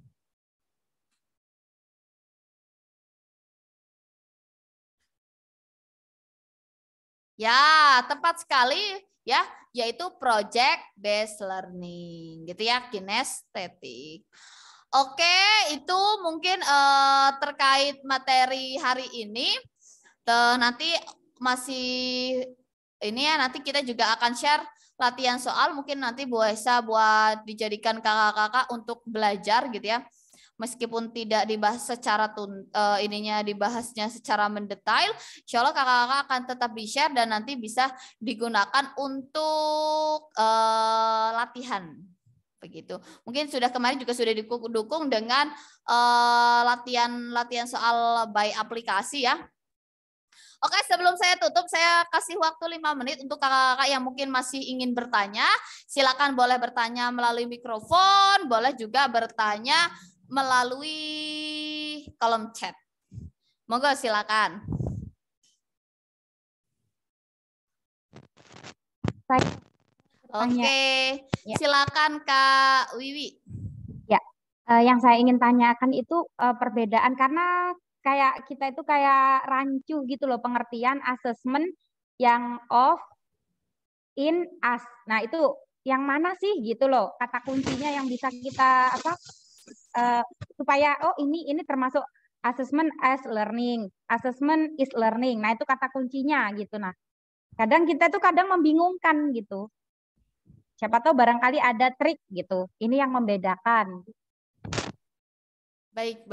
Ya, tepat sekali ya, yaitu project based learning gitu ya, kinestetik. Oke, itu mungkin terkait materi hari ini. Nanti masih ini ya, nanti kita juga akan share latihan soal, mungkin nanti bisa buat dijadikan kakak-kakak untuk belajar gitu ya. Meskipun tidak dibahas secara dibahasnya secara mendetail, insya Allah kakak-kakak akan tetap di-share dan nanti bisa digunakan untuk latihan. Begitu. Mungkin sudah kemarin juga sudah didukung dengan latihan soal by aplikasi ya. Oke, sebelum saya tutup, saya kasih waktu 5 menit untuk kakak-kakak yang mungkin masih ingin bertanya. Silakan boleh bertanya melalui mikrofon, boleh juga bertanya melalui kolom chat. Monggo silakan. Oke, silakan Kak Wiwi. Ya, yang saya ingin tanyakan itu perbedaan karena kayak kita itu kayak rancu gitu loh pengertian assessment yang off, in, as. Nah itu yang mana sih gitu loh kata kuncinya yang bisa kita supaya ini termasuk assessment as learning, assessment is learning. Nah itu kata kuncinya gitu. Nah kadang kita tuh kadang membingungkan gitu. Siapa tahu barangkali ada trik gitu. Ini yang membedakan. Baik.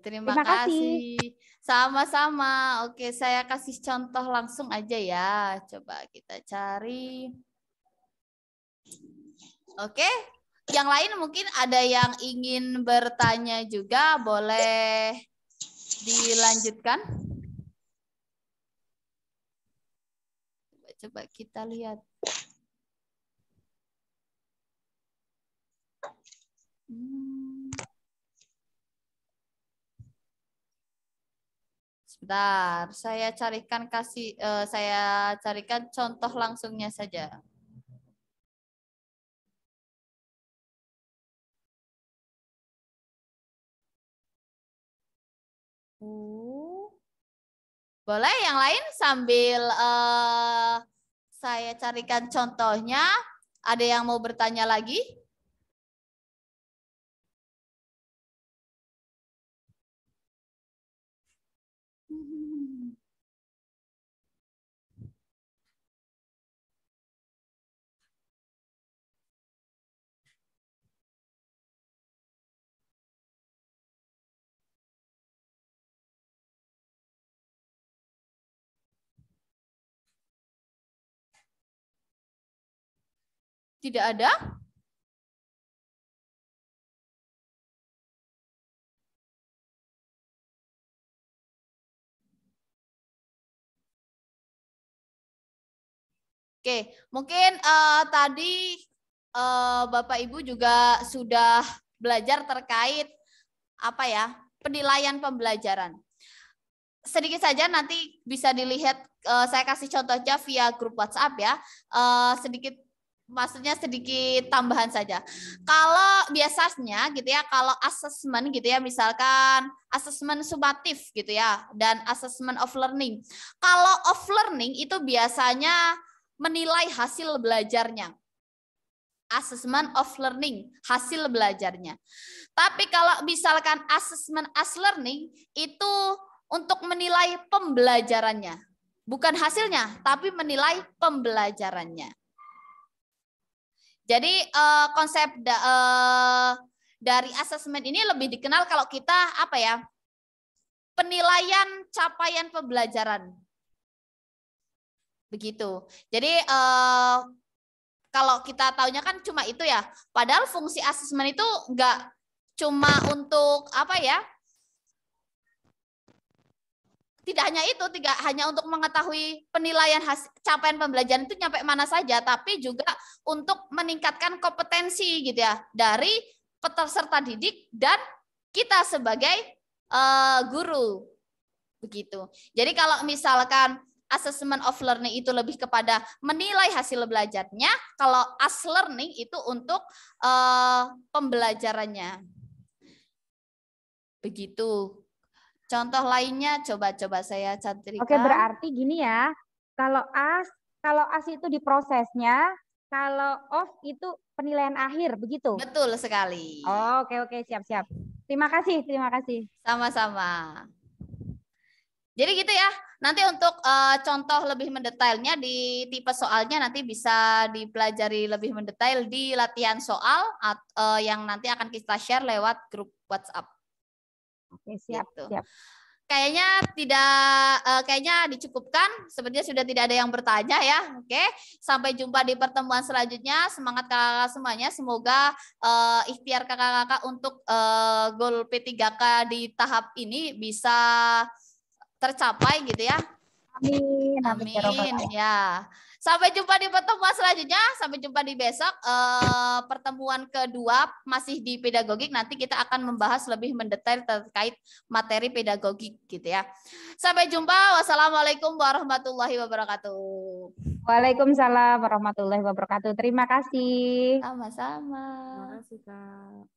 Terima kasih. Sama-sama. Oke, saya kasih contoh langsung aja ya. Coba kita cari. Oke, yang lain mungkin ada yang ingin bertanya juga, boleh dilanjutkan. Coba kita lihat. Sebentar, saya carikan contoh langsungnya saja. Boleh yang lain sambil saya carikan contohnya. Ada yang mau bertanya lagi? Tidak ada? Oke, mungkin tadi Bapak Ibu juga sudah belajar terkait apa ya, penilaian pembelajaran. Sedikit saja nanti bisa dilihat, saya kasih contohnya via grup WhatsApp ya. Maksudnya sedikit tambahan saja. Kalau biasanya gitu ya, kalau asesmen gitu ya, misalkan asesmen sumatif gitu ya, dan asesmen of learning. Kalau of learning itu biasanya menilai hasil belajarnya. Assessment of learning, hasil belajarnya. Tapi kalau misalkan assessment as learning itu untuk menilai pembelajarannya. Bukan hasilnya, tapi menilai pembelajarannya. Jadi konsep dari assessment ini lebih dikenal kalau kita apa ya? Penilaian capaian pembelajaran. Begitu. Jadi kalau kita taunya kan cuma itu ya. Padahal fungsi asesmen itu enggak cuma untuk apa ya? Tidak hanya itu, tidak hanya untuk mengetahui penilaian capaian pembelajaran itu nyampe mana saja, tapi juga untuk meningkatkan kompetensi gitu ya dari peserta didik dan kita sebagai guru. Begitu. Jadi kalau misalkan assessment of learning itu lebih kepada menilai hasil belajarnya, kalau as learning itu untuk pembelajarannya. Begitu. Contoh lainnya coba saya cantikan. Oke, berarti gini ya. Kalau as itu di prosesnya, kalau off itu penilaian akhir, begitu. Betul sekali. Oh, oke, siap. Terima kasih. Sama-sama. Jadi gitu ya. Nanti untuk contoh lebih mendetailnya di tipe soalnya nanti bisa dipelajari lebih mendetail di latihan soal yang nanti akan kita share lewat grup WhatsApp. Oke, siap. Kayaknya dicukupkan. Sepertinya sudah tidak ada yang bertanya ya. Oke, sampai jumpa di pertemuan selanjutnya. Semangat kakak-kakak semuanya. Semoga ikhtiar kakak-kakak untuk goal P3K di tahap ini bisa tercapai gitu ya. Amin. Ya. Sampai jumpa di pertemuan selanjutnya. Sampai jumpa di besok. Pertemuan kedua masih di pedagogik. Nanti kita akan membahas lebih mendetail terkait materi pedagogik gitu ya. Sampai jumpa. Wassalamualaikum warahmatullahi wabarakatuh. Waalaikumsalam warahmatullahi wabarakatuh. Terima kasih. Sama-sama. Terima kasih, Kak.